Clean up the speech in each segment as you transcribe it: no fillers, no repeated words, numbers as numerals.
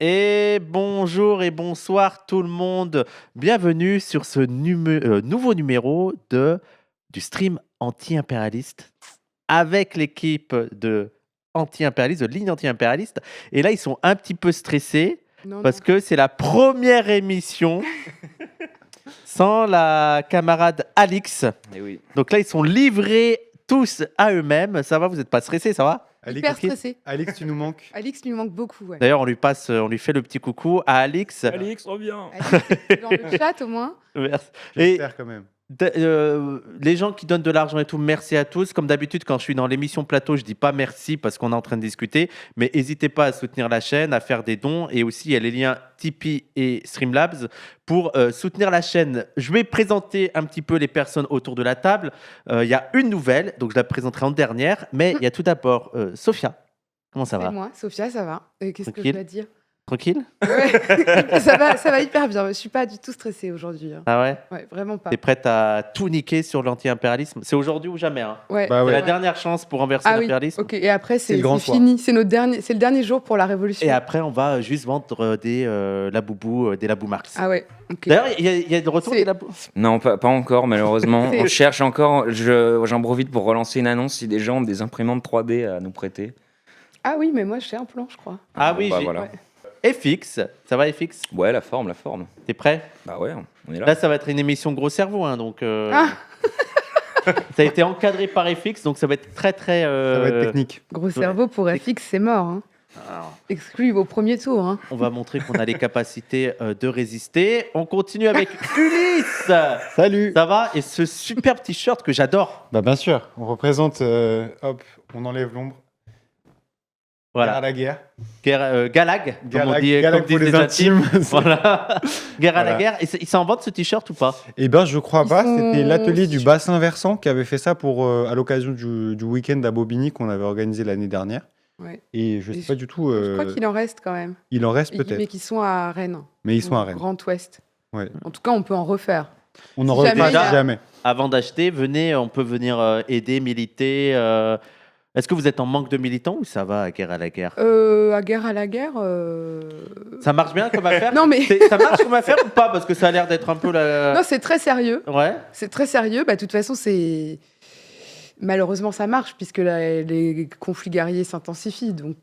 Et bonjour et bonsoir tout le monde. Bienvenue sur ce nouveau numéro du stream anti-impérialiste avec l'équipe de anti-impérialiste, de ligne anti-impérialiste. Et là, ils sont un petit peu stressés Non, parce non. que c'est la première émission sans la camarade Alix. Eh oui. Donc là, ils sont livrés tous à eux-mêmes. Ça va, vous n'êtes pas stressés, ça va? Hyper stressé. Alex, tu nous manques. Alix lui manque beaucoup. Ouais. D'ailleurs, on lui fait le petit coucou à Alix. Alix, reviens. Alix, t'es dans le chat au moins. Merci. Et J'espère quand même. les gens qui donnent de l'argent et tout, merci à tous. Comme d'habitude, quand je suis dans l'émission plateau, je dis pas merci parce qu'on est en train de discuter. Mais n'hésitez pas à soutenir la chaîne, à faire des dons. Et aussi, il y a les liens Tipeee et Streamlabs pour soutenir la chaîne. Je vais présenter un petit peu les personnes autour de la table. Il y a une nouvelle, donc je la présenterai en dernière. Mais il y a tout d'abord Sophia. Comment ça va? C'est moi, Sophia, ça va. Qu'est-ce que je Tranquille. dois dire? Tranquille? Ouais. ça va hyper bien. Je suis pas du tout stressée aujourd'hui. Hein. Ah ouais? Ouais, vraiment pas. T'es prête à tout niquer sur l'anti-impérialisme? C'est aujourd'hui ou jamais, hein? Ouais. Bah C'est ouais. la dernière chance pour renverser Ah oui. l'impérialisme. Ok. Et après, C'est c'est le grand c'est soir. fini. C'est le dernier jour pour la révolution. Et après, on va juste vendre des laboubous, des labous Marx. Ah ouais. Ok. D'ailleurs, il y a de retour C'est- des labous. Non, pas encore, malheureusement. C'est- On cherche encore. J'en profite pour relancer une annonce si des gens ont des imprimantes 3D à nous prêter. Ah oui, mais moi j'ai un plan, je crois. Ah Bon, oui, bah, j'ai- voilà. Ouais. FX, ça va FX? Ouais, la forme. T'es prêt? Bah ouais, on est là. Là, ça va être une émission gros cerveau, hein, donc. Ah. Ça a été encadré par FX, donc ça va être très très. Ça va être technique. Gros cerveau pour FX, c'est mort. Hein. Alors, Exclu au premier tour. Hein. on va montrer qu'on a les capacités de résister. On continue avec Ulysse. Salut. Ça va? Et ce superbe t-shirt que j'adore. Bah bien sûr, on représente. Hop, on enlève l'ombre. Guerre à Voilà. la guerre. Galag, comme on Galag, dit, Galag comme pour disent les les intimes. intimes. Voilà. Guerre à la Voilà. guerre. Et ils s'en vendent ce t-shirt ou pas? Eh ben, je crois Ils pas. sont- C'était l'atelier du bassin versant qui avait fait ça pour à l'occasion du week-end à Bobigny qu'on avait organisé l'année dernière. Ouais. Et je sais Et pas du tout. Je crois qu'il en reste quand même. Il en reste Mais peut-être, qui sont à Rennes. mais ils sont à au Rennes. Grand Ouest. Ouais. En tout cas, on peut en refaire. On en Si refait jamais il y a- jamais. Avant d'acheter, venez, on peut venir aider, militer. Est-ce que vous êtes en manque de militants ou ça va à guerre à la guerre? À la guerre. Ça marche bien comme affaire? Non, mais. Ça marche comme affaire ou pas? Parce que ça a l'air d'être un peu la. Non, c'est très sérieux. Ouais. C'est très sérieux. Bah, de toute façon, c'est. Malheureusement, ça marche puisque les conflits guerriers s'intensifient. Donc,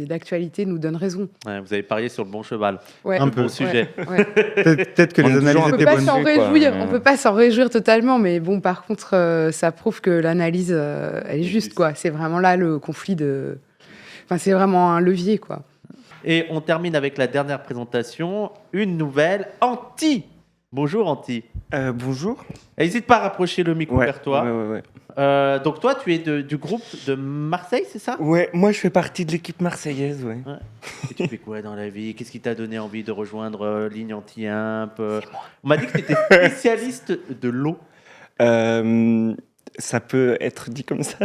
l'actualité nous donne raison. Ouais, vous avez parié sur le bon cheval. Ouais. Un Le peu. bon sujet. Ouais. Peut-être que On les est toujours analyses un On peu peut étaient pas bonnes. s'en dessus, quoi. réjouir. Mais- On peut pas s'en réjouir totalement, mais bon, par contre, ça prouve que l'analyse, elle est juste, quoi. C'est vraiment là le conflit de. Enfin, c'est vraiment un levier, quoi. Et on termine avec la dernière présentation. Une nouvelle. Anti. Bonjour Anti. Bonjour. N'hésite pas à rapprocher le micro vers toi. Ouais. Donc toi, tu es du groupe de Marseille, c'est ça? Ouais, moi je fais partie de l'équipe marseillaise, ouais. Et tu fais quoi dans la vie? Qu'est-ce qui t'a donné envie de rejoindre Ligne Anti-Imp? On m'a dit que tu étais spécialiste de l'eau. Ça peut être dit comme ça.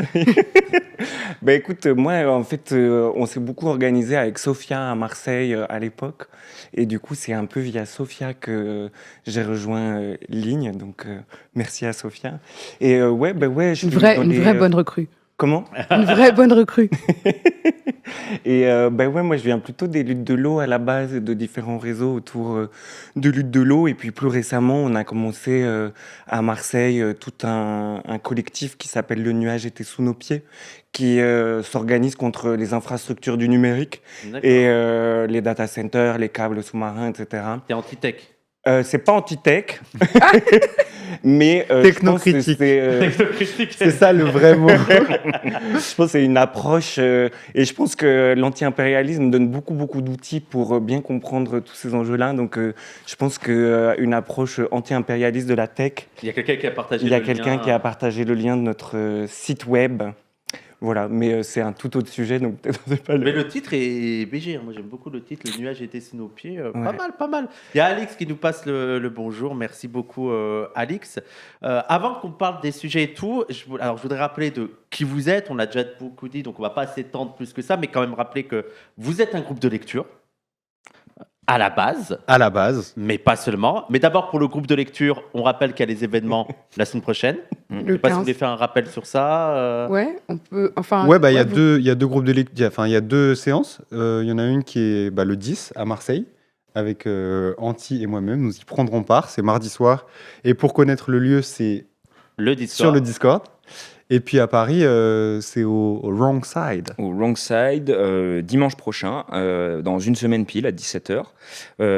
Bah écoute, moi en fait, on s'est beaucoup organisé avec Sofia à Marseille à l'époque. Et du coup, c'est un peu via Sofia que j'ai rejoint Ligne. Donc merci à Sofia. Et ouais, je Une suis vraie, dans une les, vraie bonne recrue. Comment? Une vraie bonne recrue. Et ouais, moi je viens plutôt des luttes de l'eau à la base, de différents réseaux autour de luttes de l'eau. Et puis plus récemment, on a commencé à Marseille tout un collectif qui s'appelle Le Nuage était sous nos pieds, qui s'organise contre les infrastructures du numérique et les data centers, les câbles sous-marins, etc. T'es anti-tech. C'est pas anti-tech, mais je pense que Technocritique. c'est ça le vrai mot. Je pense que c'est une approche, et je pense que l'anti-impérialisme donne beaucoup d'outils pour bien comprendre tous ces enjeux-là. Donc, je pense qu'une approche anti-impérialiste de la tech, Il y a quelqu'un qui a partagé il y a le quelqu'un lien. qui a partagé le lien de notre site web. Voilà, mais c'est un tout autre sujet, donc peut-être c'est pas Mais le... le titre est BG, hein. Moi j'aime beaucoup le titre, Le nuage était sous nos pieds. Pas Ouais. mal, pas mal. Il y a Alix qui nous passe le bonjour, merci beaucoup Alix. Avant qu'on parle des sujets et tout, je voudrais rappeler de qui vous êtes, on l'a déjà beaucoup dit, donc on va pas s'étendre plus que ça, mais quand même rappeler que vous êtes un groupe de lecture. à la base, mais pas seulement. Mais d'abord, pour le groupe de lecture, on rappelle qu'il y a les événements la semaine prochaine. Je ne sais pas si vous voulez faire un rappel sur ça. Ouais, on peut. Enfin, Ouais, bah, il y a vous- deux groupes de lecture. Enfin, il y a 2 séances. Il y en a une qui est le 10 à Marseille, avec Anti et moi-même. Nous y prendrons part. C'est mardi soir. Et pour connaître le lieu, c'est Le Discord. sur le Discord. Et puis à Paris, c'est au Wrong Side. Au Wrong Side, dimanche prochain, dans une semaine pile, à 17h.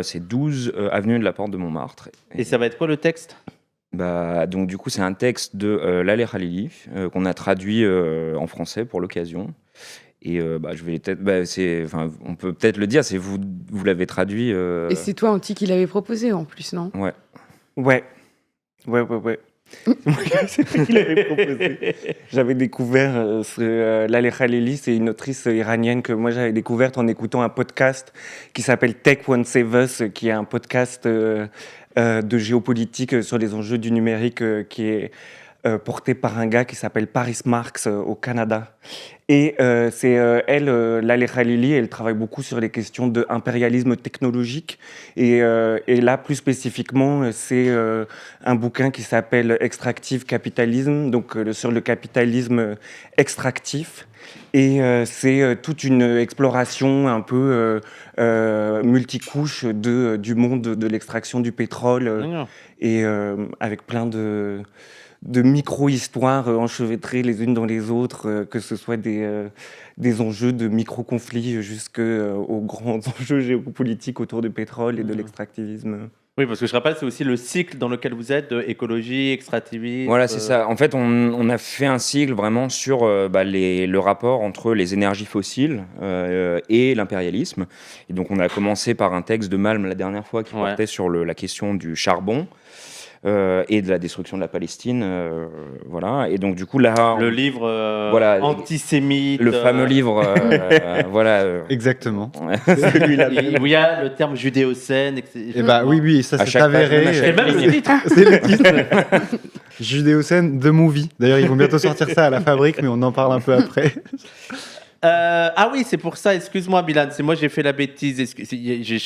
C'est 12 avenue de la Porte de Montmartre. Et ça va être quoi le texte? Donc du coup, c'est un texte de Laleh Khalili qu'on a traduit en français pour l'occasion. Et je vais peut-être, on peut peut-être le dire, c'est vous l'avez traduit. Et c'est toi, Anti, qui l'avait proposé en plus, non? Ouais. Ouais. C'est lui qui l'avait proposé. J'avais découvert Laleh Khalili, c'est une autrice iranienne que moi j'avais découverte en écoutant un podcast qui s'appelle Tech One Save Us, qui est un podcast de géopolitique sur les enjeux du numérique qui est porté par un gars qui s'appelle Paris Marx au Canada. Et Laleh Khalili, elle travaille beaucoup sur les questions d'impérialisme technologique. Et là, plus spécifiquement, c'est un bouquin qui s'appelle Extractive Capitalism, donc sur le capitalisme extractif. Et c'est toute une exploration un peu multicouche du monde de l'extraction du pétrole et avec plein de micro-histoires enchevêtrées les unes dans les autres, que ce soit des enjeux de micro-conflits jusqu'aux grands enjeux géopolitiques autour du pétrole et de l'extractivisme. Oui, parce que je rappelle, c'est aussi le cycle dans lequel vous êtes, de écologie, extractivisme. Voilà, c'est ça. En fait, on a fait un cycle vraiment sur le rapport entre les énergies fossiles et l'impérialisme. Et donc, on a commencé par un texte de Malm la dernière fois qui portait sur la question du charbon. Et de la destruction de la Palestine, voilà. Et donc du coup là, le livre antisémite, le fameux livre, voilà. Exactement. Celui-là. Où il y a le terme judéocène. Et oui, ça s'est avéré. C'est même le titre. C'est le titre. Judéocène, The Movie. D'ailleurs, ils vont bientôt sortir ça à la fabrique, mais on en parle un peu après. Ah oui, c'est pour ça, excuse-moi Milan, c'est moi j'ai fait la bêtise,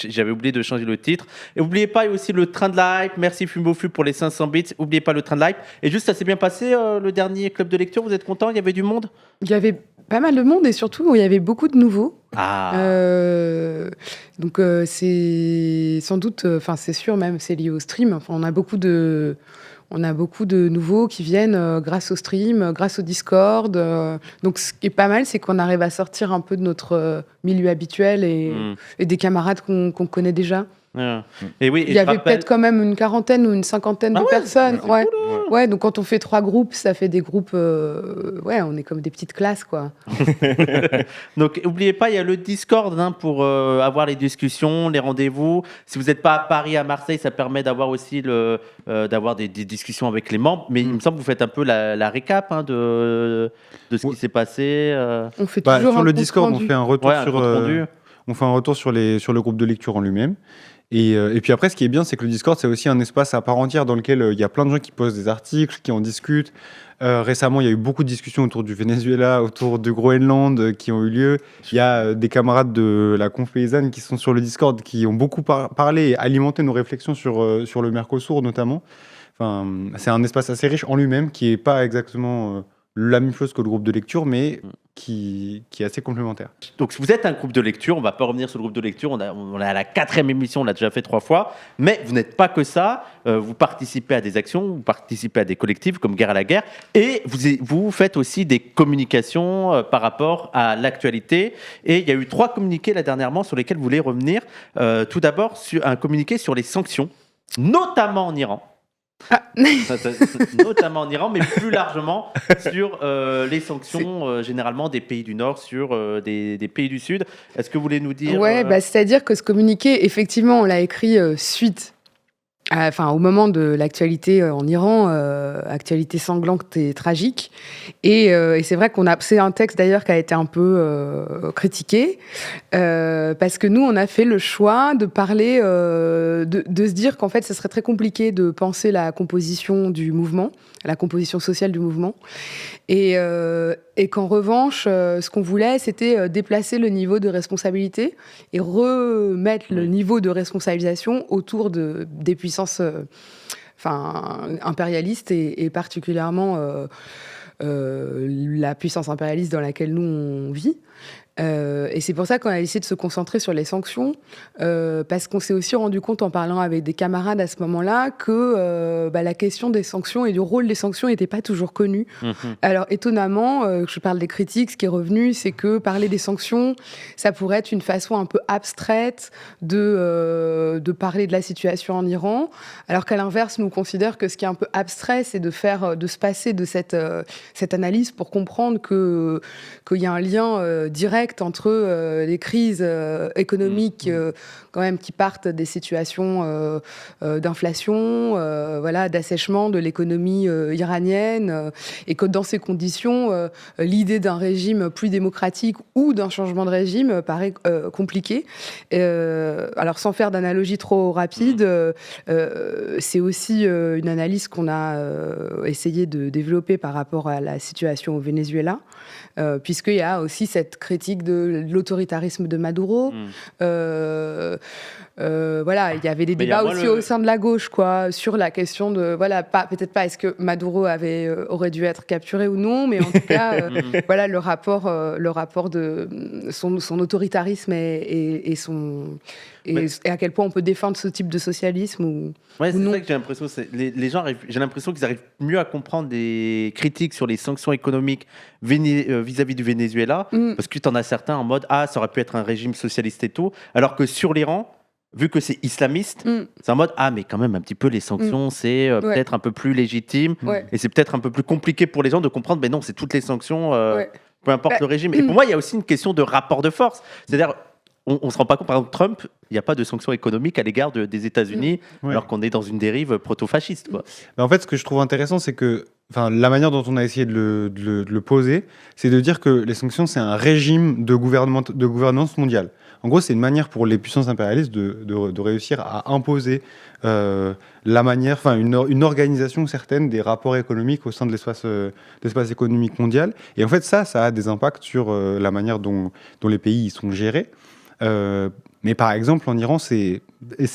j'avais oublié de changer le titre. Et n'oubliez pas, il y a aussi le train de la hype, merci Fumofu pour les 500 bits, n'oubliez pas le train de la hype. Et juste, ça s'est bien passé le dernier club de lecture, vous êtes content? Il y avait du monde? Il y avait pas mal de monde et surtout, il y avait beaucoup de nouveaux. Donc c'est sans doute, c'est sûr même, c'est lié au stream. On a beaucoup de nouveaux qui viennent grâce au stream, grâce au Discord. Donc, ce qui est pas mal, c'est qu'on arrive à sortir un peu de notre milieu habituel et des camarades qu'on connaît déjà. Et oui, il y avait peut-être quand même une quarantaine ou une cinquantaine de personnes. Ouais. Cool, ouais, donc quand on fait 3 groupes, ça fait des groupes. On est comme des petites classes, quoi. Donc, n'oubliez pas, il y a le Discord pour avoir les discussions, les rendez-vous. Si vous n'êtes pas à Paris, à Marseille, ça permet d'avoir aussi d'avoir des discussions avec les membres. Mais il me semble que vous faites un peu la récap de ce qui s'est passé. On fait toujours sur un le Discord, rendu. on fait un retour on fait un retour sur le groupe de lecture en lui-même. Et puis après, ce qui est bien, c'est que le Discord, c'est aussi un espace à part entière dans lequel il y a plein de gens qui posent des articles, qui en discutent. Récemment, il y a eu beaucoup de discussions autour du Venezuela, autour du Groenland qui ont eu lieu. Il y a des camarades de la Conf paysanne qui sont sur le Discord, qui ont beaucoup parlé et alimenté nos réflexions sur le Mercosur notamment. Enfin, c'est un espace assez riche en lui-même, qui n'est pas exactement la même chose que le groupe de lecture, mais qui est assez complémentaire. Donc, si vous êtes un groupe de lecture, on ne va pas revenir sur le groupe de lecture, on est à la 4e émission, on l'a déjà fait 3 fois, mais vous n'êtes pas que ça, vous participez à des actions, vous participez à des collectifs comme Guerre à la guerre, et vous faites aussi des communications par rapport à l'actualité, et il y a eu 3 communiqués là dernièrement sur lesquels vous voulez revenir. Tout d'abord, sur un communiqué sur les sanctions, notamment en Iran. Notamment en Iran, mais plus largement sur les sanctions généralement des pays du Nord sur des pays du Sud. Est-ce que vous voulez nous dire c'est-à-dire que ce communiqué, effectivement, on l'a écrit suite au moment de l'actualité en Iran, actualité sanglante et tragique. Et c'est vrai c'est un texte d'ailleurs qui a été un peu critiqué, parce que nous, on a fait le choix de parler, de se dire qu'en fait, ce serait très compliqué de penser la composition du mouvement, la composition sociale du mouvement. Et et qu'en revanche, ce qu'on voulait, c'était déplacer le niveau de responsabilité et remettre le niveau de responsabilisation autour des puissances impérialistes et particulièrement la puissance impérialiste dans laquelle nous on vit. Et c'est pour ça qu'on a essayé de se concentrer sur les sanctions, parce qu'on s'est aussi rendu compte en parlant avec des camarades à ce moment-là que la question des sanctions et du rôle des sanctions n'était pas toujours connue. Alors étonnamment, je parle des critiques, ce qui est revenu, c'est que parler des sanctions, ça pourrait être une façon un peu abstraite de parler de la situation en Iran, alors qu'à l'inverse, nous on considère que ce qui est un peu abstrait, c'est de se passer de cette analyse pour comprendre qu'il y a un lien direct entre les crises économiques quand même qui partent des situations d'inflation, d'assèchement de l'économie iranienne, et que dans ces conditions, l'idée d'un régime plus démocratique ou d'un changement de régime paraît compliqué. Alors sans faire d'analogie trop rapide, c'est aussi une analyse qu'on a essayé de développer par rapport à la situation au Venezuela, puisqu'il y a aussi cette critique de l'autoritarisme de Maduro. Il y avait des débats aussi au sein de la gauche, sur la question de, peut-être pas est-ce que Maduro aurait dû être capturé ou non, mais en tout cas, le rapport de son autoritarisme et à quel point on peut défendre ce type de socialisme c'est ça que j'ai l'impression. Les gens j'ai l'impression qu'ils arrivent mieux à comprendre des critiques sur les sanctions économiques vis-à-vis du Venezuela, parce que tu en as certains en mode ça aurait pu être un régime socialiste et tout, alors que sur l'Iran, vu que c'est islamiste, c'est en mode mais quand même un petit peu les sanctions, c'est peut-être un peu plus légitime, et c'est peut-être un peu plus compliqué pour les gens de comprendre, mais non, c'est toutes les sanctions, peu importe le régime. Et pour moi, il y a aussi une question de rapport de force, c'est-à-dire on ne se rend pas compte, par exemple, Trump, il n'y a pas de sanctions économiques à l'égard des États-Unis, alors qu'on est dans une dérive proto-fasciste. En fait, ce que je trouve intéressant, c'est que la manière dont on a essayé de le poser, c'est de dire que les sanctions, c'est un régime de gouvernance mondiale. En gros, c'est une manière pour les puissances impérialistes de réussir à imposer une organisation certaine des rapports économiques au sein de l'espace économique mondial. Et en fait, ça a des impacts sur la manière dont les pays y sont gérés. Mais par exemple, en Iran, c'est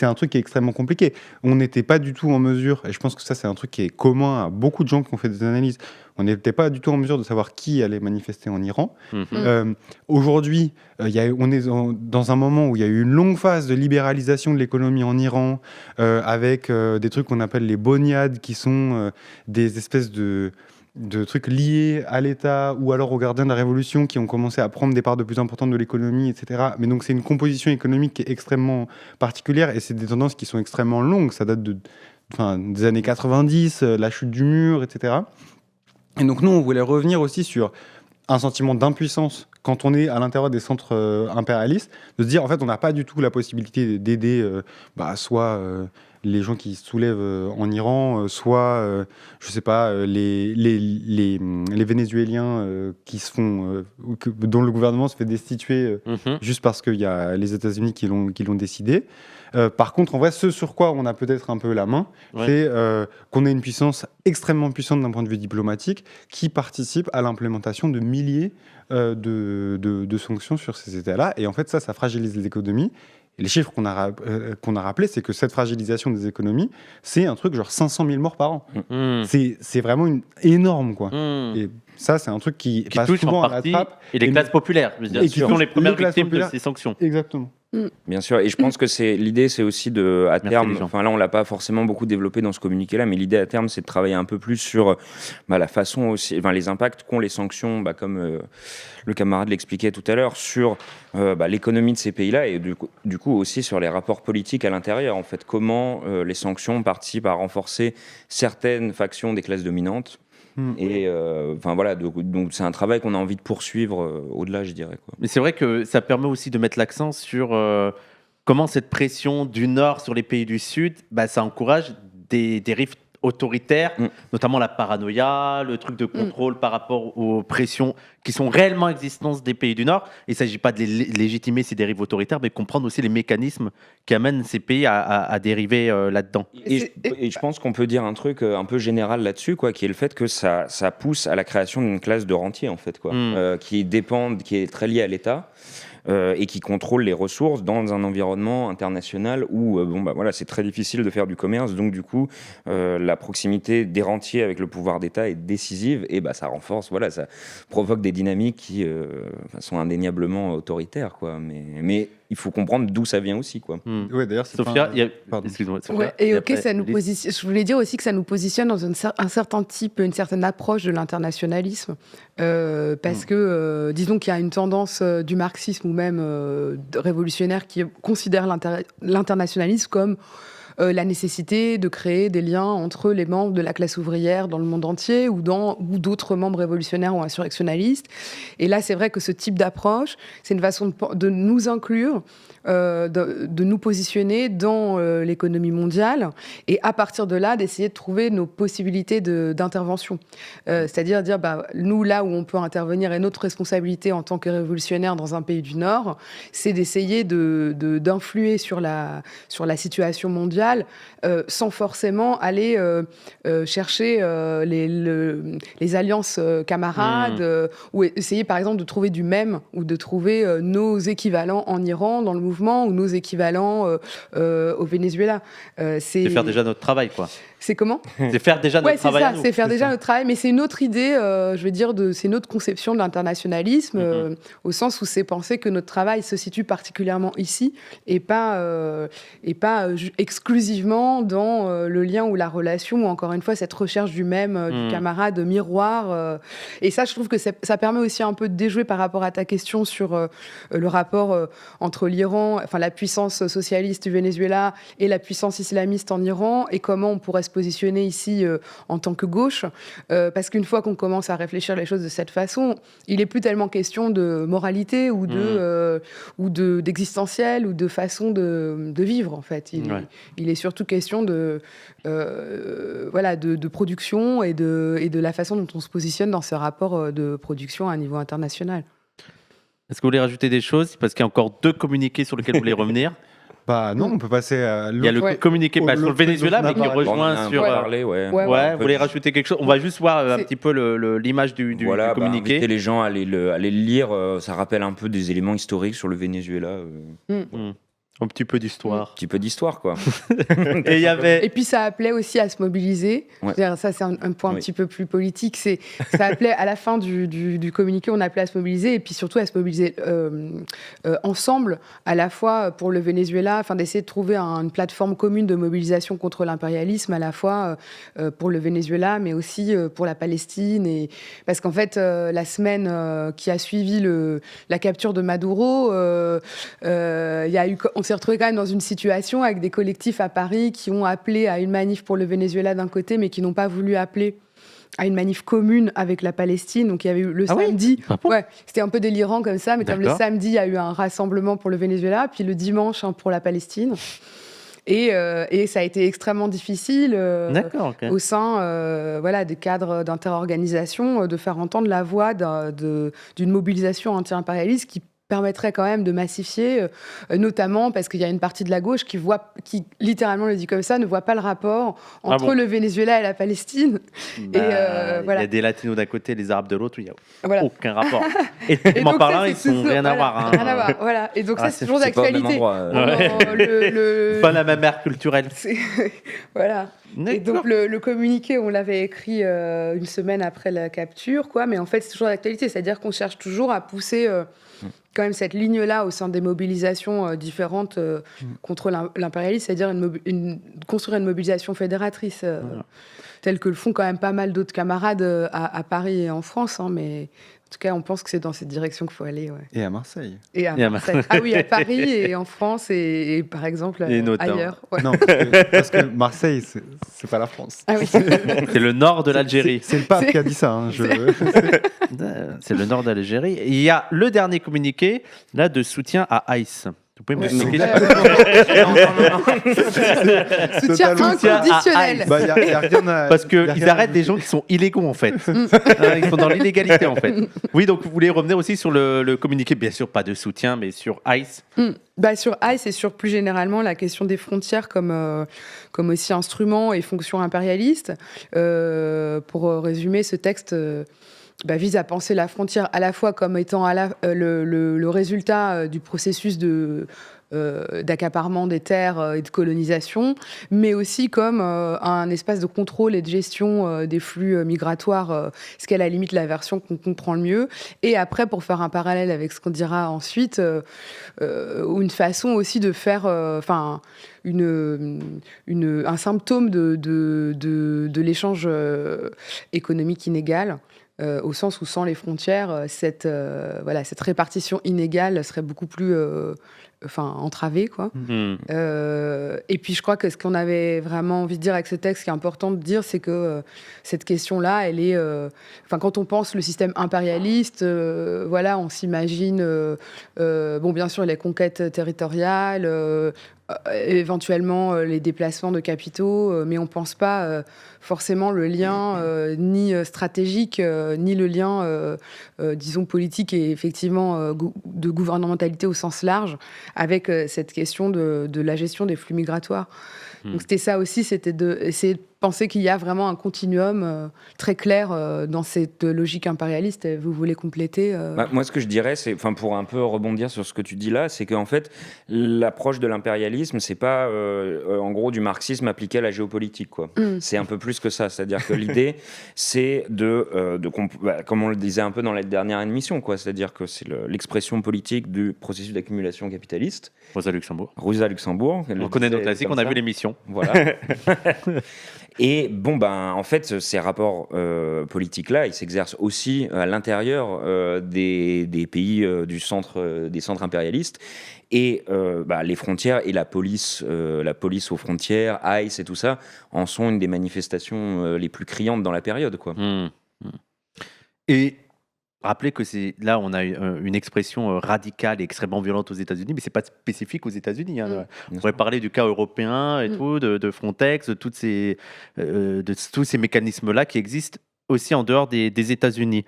un truc qui est extrêmement compliqué. On n'était pas du tout en mesure, et je pense que ça, c'est un truc qui est commun à beaucoup de gens qui ont fait des analyses, on n'était pas du tout en mesure de savoir qui allait manifester en Iran. Aujourd'hui, on est dans un moment où il y a eu une longue phase de libéralisation de l'économie en Iran, avec des trucs qu'on appelle les boniades, qui sont des espèces de trucs liés à l'État ou alors aux gardiens de la Révolution qui ont commencé à prendre des parts de plus importantes de l'économie, etc. Mais donc c'est une composition économique qui est extrêmement particulière et c'est des tendances qui sont extrêmement longues. Ça date des années 90, la chute du mur, etc. Et donc nous, on voulait revenir aussi sur un sentiment d'impuissance quand on est à l'intérieur des centres impérialistes, de se dire en fait on n'a pas du tout la possibilité d'aider soit les gens qui se soulèvent en Iran, soit je sais pas les Vénézuéliens qui se font dont le gouvernement se fait destituer juste parce qu'il y a les États-Unis qui l'ont décidé. Par contre, en vrai, ce sur quoi on a peut-être un peu la main, c'est qu'on a une puissance extrêmement puissante d'un point de vue diplomatique qui participe à l'implémentation de milliers de sanctions sur ces États-là. Et en fait, ça fragilise les économies. Et les chiffres qu'on a rappelés, c'est que cette fragilisation des économies, c'est un truc genre 500 000 morts par an. C'est vraiment énorme, quoi. Et ça, c'est un truc qui passe touche souvent en partie à la trappe. Et les classes populaires, qui sont les premières victimes de ces sanctions. Exactement. Bien sûr, et je pense que l'idée, c'est aussi à terme, là on l'a pas forcément beaucoup développé dans ce communiqué-là, mais l'idée à terme, c'est de travailler un peu plus sur la façon aussi, les impacts qu'ont les sanctions, comme le camarade l'expliquait tout à l'heure, sur l'économie de ces pays-là et du coup aussi sur les rapports politiques à l'intérieur. En fait, comment les sanctions participent à renforcer certaines factions des classes dominantes. Et donc c'est un travail qu'on a envie de poursuivre au-delà, je dirais, quoi. Mais c'est vrai que ça permet aussi de mettre l'accent sur comment cette pression du Nord sur les pays du Sud, ça encourage des dérives autoritaires, notamment la paranoïa, le truc de contrôle par rapport aux pressions qui sont réellement existantes des pays du Nord. Il ne s'agit pas de légitimer ces dérives autoritaires, mais comprendre aussi les mécanismes qui amènent ces pays à dériver là-dedans. Et je pense qu'on peut dire un truc un peu général là-dessus, quoi, qui est le fait que ça pousse à la création d'une classe de rentiers, en fait, quoi, qui est très liée à l'État. Et qui contrôle les ressources dans un environnement international où c'est très difficile de faire du commerce. Donc du coup, la proximité des rentiers avec le pouvoir d'État est décisive et ça renforce, ça provoque des dynamiques qui sont indéniablement autoritaires, quoi. Mais il faut comprendre d'où ça vient aussi, quoi. Ouais, d'ailleurs, Sophia, excuse-moi. Sophia, ça nous positionne. Je voulais dire aussi que ça nous positionne dans un certain type, une certaine approche de l'internationalisme, parce que disons qu'il y a une tendance du marxisme ou même révolutionnaire qui considère l'internationalisme comme la nécessité de créer des liens entre les membres de la classe ouvrière dans le monde entier ou d'autres membres révolutionnaires ou insurrectionnalistes. Et là, c'est vrai que ce type d'approche, c'est une façon de nous inclure, de nous positionner dans l'économie mondiale et à partir de là, d'essayer de trouver nos possibilités d'intervention. C'est-à-dire dire, nous, là où on peut intervenir et notre responsabilité en tant que révolutionnaire dans un pays du Nord, c'est d'essayer d'influer sur la situation mondiale sans forcément aller chercher les alliances camarades ou essayer par exemple de trouver du même ou de trouver nos équivalents en Iran dans le mouvement ou nos équivalents au Venezuela. C'est faire déjà notre travail, quoi. C'est comment ? C'est faire déjà notre travail. C'est ça, c'est faire déjà notre travail, mais c'est une autre idée, c'est une autre conception de l'internationalisme, au sens où c'est penser que notre travail se situe particulièrement ici et pas exclusivement dans le lien ou la relation, ou encore une fois cette recherche du même, du camarade miroir. Et ça, je trouve que ça permet aussi un peu de déjouer par rapport à ta question sur le rapport entre l'Iran, enfin la puissance socialiste du Venezuela et la puissance islamiste en Iran, et comment on pourrait se positionner ici en tant que gauche, parce qu'une fois qu'on commence à réfléchir les choses de cette façon, il n'est plus tellement question de moralité ou d'existentiel ou de façon de vivre, en fait. Il est surtout question de production et de la façon dont on se positionne dans ce rapport de production à un niveau international. Est-ce que vous voulez rajouter des choses ? Parce qu'il y a encore 2 communiqués sur lesquels vous voulez revenir. Non, on peut passer à l'autre. Il y a le communiqué sur le Venezuela, mais qui rejoint sur... Vous voulez rajouter quelque chose ? On va juste voir un petit peu l'image du communiqué. Inviter les gens à aller le lire. Ça rappelle un peu des éléments historiques sur le Venezuela. Un petit peu d'histoire. Un petit peu d'histoire, quoi. Et puis ça appelait aussi à se mobiliser. Ça, c'est un point un petit peu plus politique. Ça appelait, à la fin du communiqué, on appelait à se mobiliser, et puis surtout à se mobiliser ensemble, à la fois pour le Venezuela, afin d'essayer de trouver une plateforme commune de mobilisation contre l'impérialisme, à la fois pour le Venezuela, mais aussi pour la Palestine. Parce qu'en fait, la semaine qui a suivi la capture de Maduro, on s'est retrouvé quand même dans une situation avec des collectifs à Paris qui ont appelé à une manif pour le Venezuela d'un côté, mais qui n'ont pas voulu appeler à une manif commune avec la Palestine. Donc il y avait eu le samedi, c'était un peu délirant comme ça, mais comme le samedi, il y a eu un rassemblement pour le Venezuela, puis le dimanche pour la Palestine. Et ça a été extrêmement difficile au sein des cadres d'interorganisation de faire entendre la voix d'une mobilisation anti-impérialiste qui permettrait quand même de massifier, notamment parce qu'il y a une partie de la gauche qui littéralement le dit comme ça, ne voit pas le rapport entre le Venezuela et la Palestine. Il y a des latinos d'un côté, les arabes de l'autre, il n'y a aucun rapport. Et en parlant, ils sont rien à voir. Rien à voir, voilà. Et donc ça, c'est toujours d'actualité. Pas la même ère culturelle. Voilà. Et donc le communiqué, on l'avait écrit une semaine après la capture, mais en fait, c'est toujours d'actualité. C'est-à-dire qu'on cherche toujours à pousser quand même cette ligne-là au sein des mobilisations différentes contre l'impérialisme, c'est-à-dire construire une mobilisation fédératrice, telle que le font quand même pas mal d'autres camarades à Paris et en France, mais en tout cas, on pense que c'est dans cette direction qu'il faut aller. Et à Marseille. Et à Marseille. Ah oui, à Paris et en France et par exemple ailleurs. Non, parce que Marseille, c'est pas la France. Ah oui. C'est le nord de l'Algérie. C'est le pape qui a dit ça. C'est le nord de l'Algérie. Il y a le dernier communiqué là, de soutien à ICE. Vous pouvez me Ouais. l'expliquer Soutien inconditionnel. Bah, y a rien à- Parce y a qu'ils rien à arrêtent des gens qui sont illégaux en fait. Ils sont dans l'illégalité en fait. Oui, donc vous voulez revenir aussi sur le communiqué, bien sûr pas de soutien, mais sur ICE. Sur ICE et sur plus généralement la question des frontières comme aussi instrument et fonction impérialiste. Pour résumer, ce texte vise à penser la frontière à la fois comme étant le résultat du processus d'accaparement des terres et de colonisation, mais aussi comme un espace de contrôle et de gestion des flux migratoires, ce qui est à la limite la version qu'on comprend le mieux. Et après, pour faire un parallèle avec ce qu'on dira ensuite, une façon aussi de faire un symptôme de l'échange économique inégal. Au sens où sans les frontières, cette répartition inégale serait beaucoup plus entravée, quoi. Et puis je crois que ce qu'on avait vraiment envie de dire avec ce texte, ce qui est important de dire, c'est que cette question-là, elle est... quand on pense le système impérialiste, on s'imagine, bien sûr, les conquêtes territoriales, éventuellement les déplacements de capitaux, mais on ne pense pas forcément le lien ni stratégique, ni le lien, disons, politique et effectivement de gouvernementalité au sens large avec cette question de la gestion des flux migratoires. Donc c'était ça aussi, c'était d'essayer de penser qu'il y a vraiment un continuum très clair dans cette logique impérialiste. Vous voulez compléter Moi, ce que je dirais, c'est, pour un peu rebondir sur ce que tu dis là, c'est qu'en fait, l'approche de l'impérialisme, c'est pas en gros du marxisme appliqué à la géopolitique, quoi. C'est un peu plus que ça. C'est-à-dire que l'idée, c'est comme on le disait un peu dans la dernière émission, quoi. C'est-à-dire que c'est l'expression politique du processus d'accumulation capitaliste. Rosa Luxembourg. On connaît nos classiques, on a vu l'émission. Voilà. Et en fait, ces rapports politiques-là, ils s'exercent aussi à l'intérieur des pays des centres impérialistes. Et les frontières et la police aux frontières, ICE et tout ça, en sont une des manifestations les plus criantes dans la période, quoi. Et rappelez que là, on a une expression radicale et extrêmement violente aux États-Unis, mais c'est pas spécifique aux États-Unis. On pourrait parler du cas européen et tout, de Frontex, de tous ces mécanismes-là qui existent aussi en dehors des États-Unis.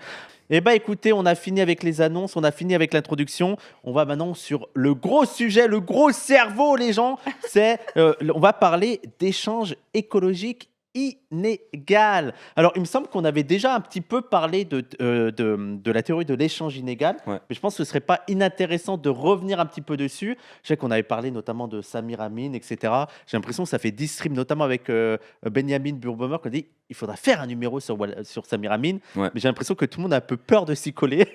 Eh bien, écoutez, on a fini avec les annonces, on a fini avec l'introduction. On va maintenant sur le gros sujet, le gros cerveau, les gens. On va parler d'échanges écologiques inégal. Alors, il me semble qu'on avait déjà un petit peu parlé de la théorie de l'échange inégal, mais je pense que ce serait pas inintéressant de revenir un petit peu dessus. Je sais qu'on avait parlé notamment de Samir Amin, etc. J'ai l'impression que ça fait 10 streams, notamment avec Benjamin Burbomer, qu'on dit il faudra faire un numéro sur Samir Amin, mais j'ai l'impression que tout le monde a un peu peur de s'y coller.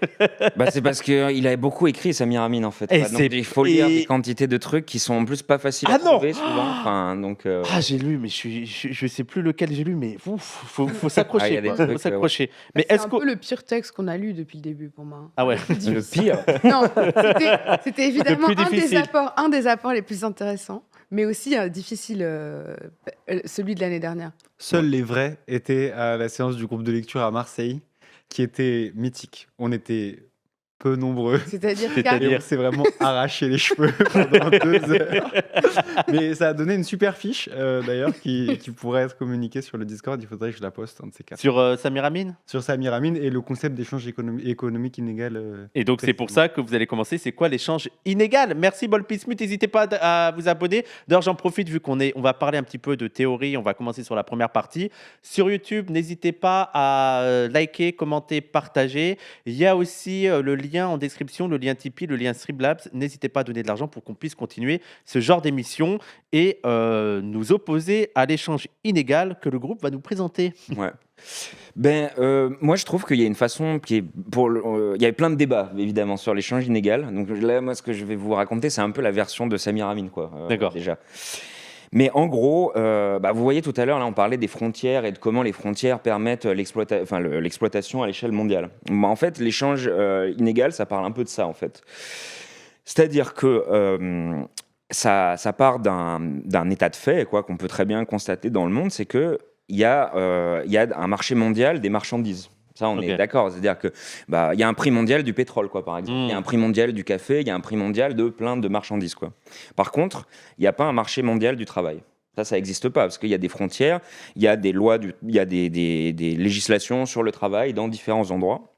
C'est parce qu'il avait beaucoup écrit, Samir Amin, en fait. Donc, il faut lire des quantités de trucs qui sont en plus pas faciles à trouver souvent. J'ai lu, mais je sais plus lequel j'ai lu, mais faut s'accrocher. Faut s'accrocher. Mais c'est un peu le pire texte qu'on a lu depuis le début pour moi. Ah ouais. Le pire. Non, c'était évidemment un des apports les plus intéressants, mais aussi difficile, celui de l'année dernière. Seuls les vrais étaient à la séance du groupe de lecture à Marseille, qui était mythique. On était peu nombreux. C'est-à-dire on s'est vraiment arraché les cheveux pendant 2 heures. Mais ça a donné une super fiche, d'ailleurs, qui pourrait être communiquée sur le Discord. Il faudrait que je la poste, un de ces 4. Sur Samir Amin ? Sur Samir Amin et le concept d'échange économique inégal. Et donc, c'est pour ça que vous allez commencer. C'est quoi l'échange inégal ? Merci, Bolpismut. N'hésitez pas à vous abonner. D'ailleurs, j'en profite, vu on va parler un petit peu de théorie. On va commencer sur la première partie. Sur YouTube, n'hésitez pas à liker, commenter, partager. Il y a aussi le lien en description, le lien Tipeee, le lien Streamlabs. N'hésitez pas à donner de l'argent pour qu'on puisse continuer ce genre d'émission et nous opposer à l'échange inégal que le groupe va nous présenter. Ouais. Moi, je trouve qu'il y a une façon qui est il y avait plein de débats évidemment sur l'échange inégal. Donc là, moi, ce que je vais vous raconter, c'est un peu la version de Samir Amin, quoi. D'accord. Déjà. Mais en gros, vous voyez tout à l'heure, là, on parlait des frontières et de comment les frontières permettent l'exploitation à l'échelle mondiale. En fait, l'échange inégal, ça parle un peu de ça, en fait. C'est-à-dire que ça part d'un état de fait, quoi, qu'on peut très bien constater dans le monde, c'est qu'il y a un marché mondial des marchandises. Ça, on est d'accord. C'est-à-dire que il y a un prix mondial du pétrole, quoi, par exemple. Il y a un prix mondial du café, il y a un prix mondial de plein de marchandises, quoi. Par contre, il n'y a pas un marché mondial du travail. Ça n'existe pas, parce qu'il y a des frontières, il y a des lois, il y a des législations sur le travail dans différents endroits.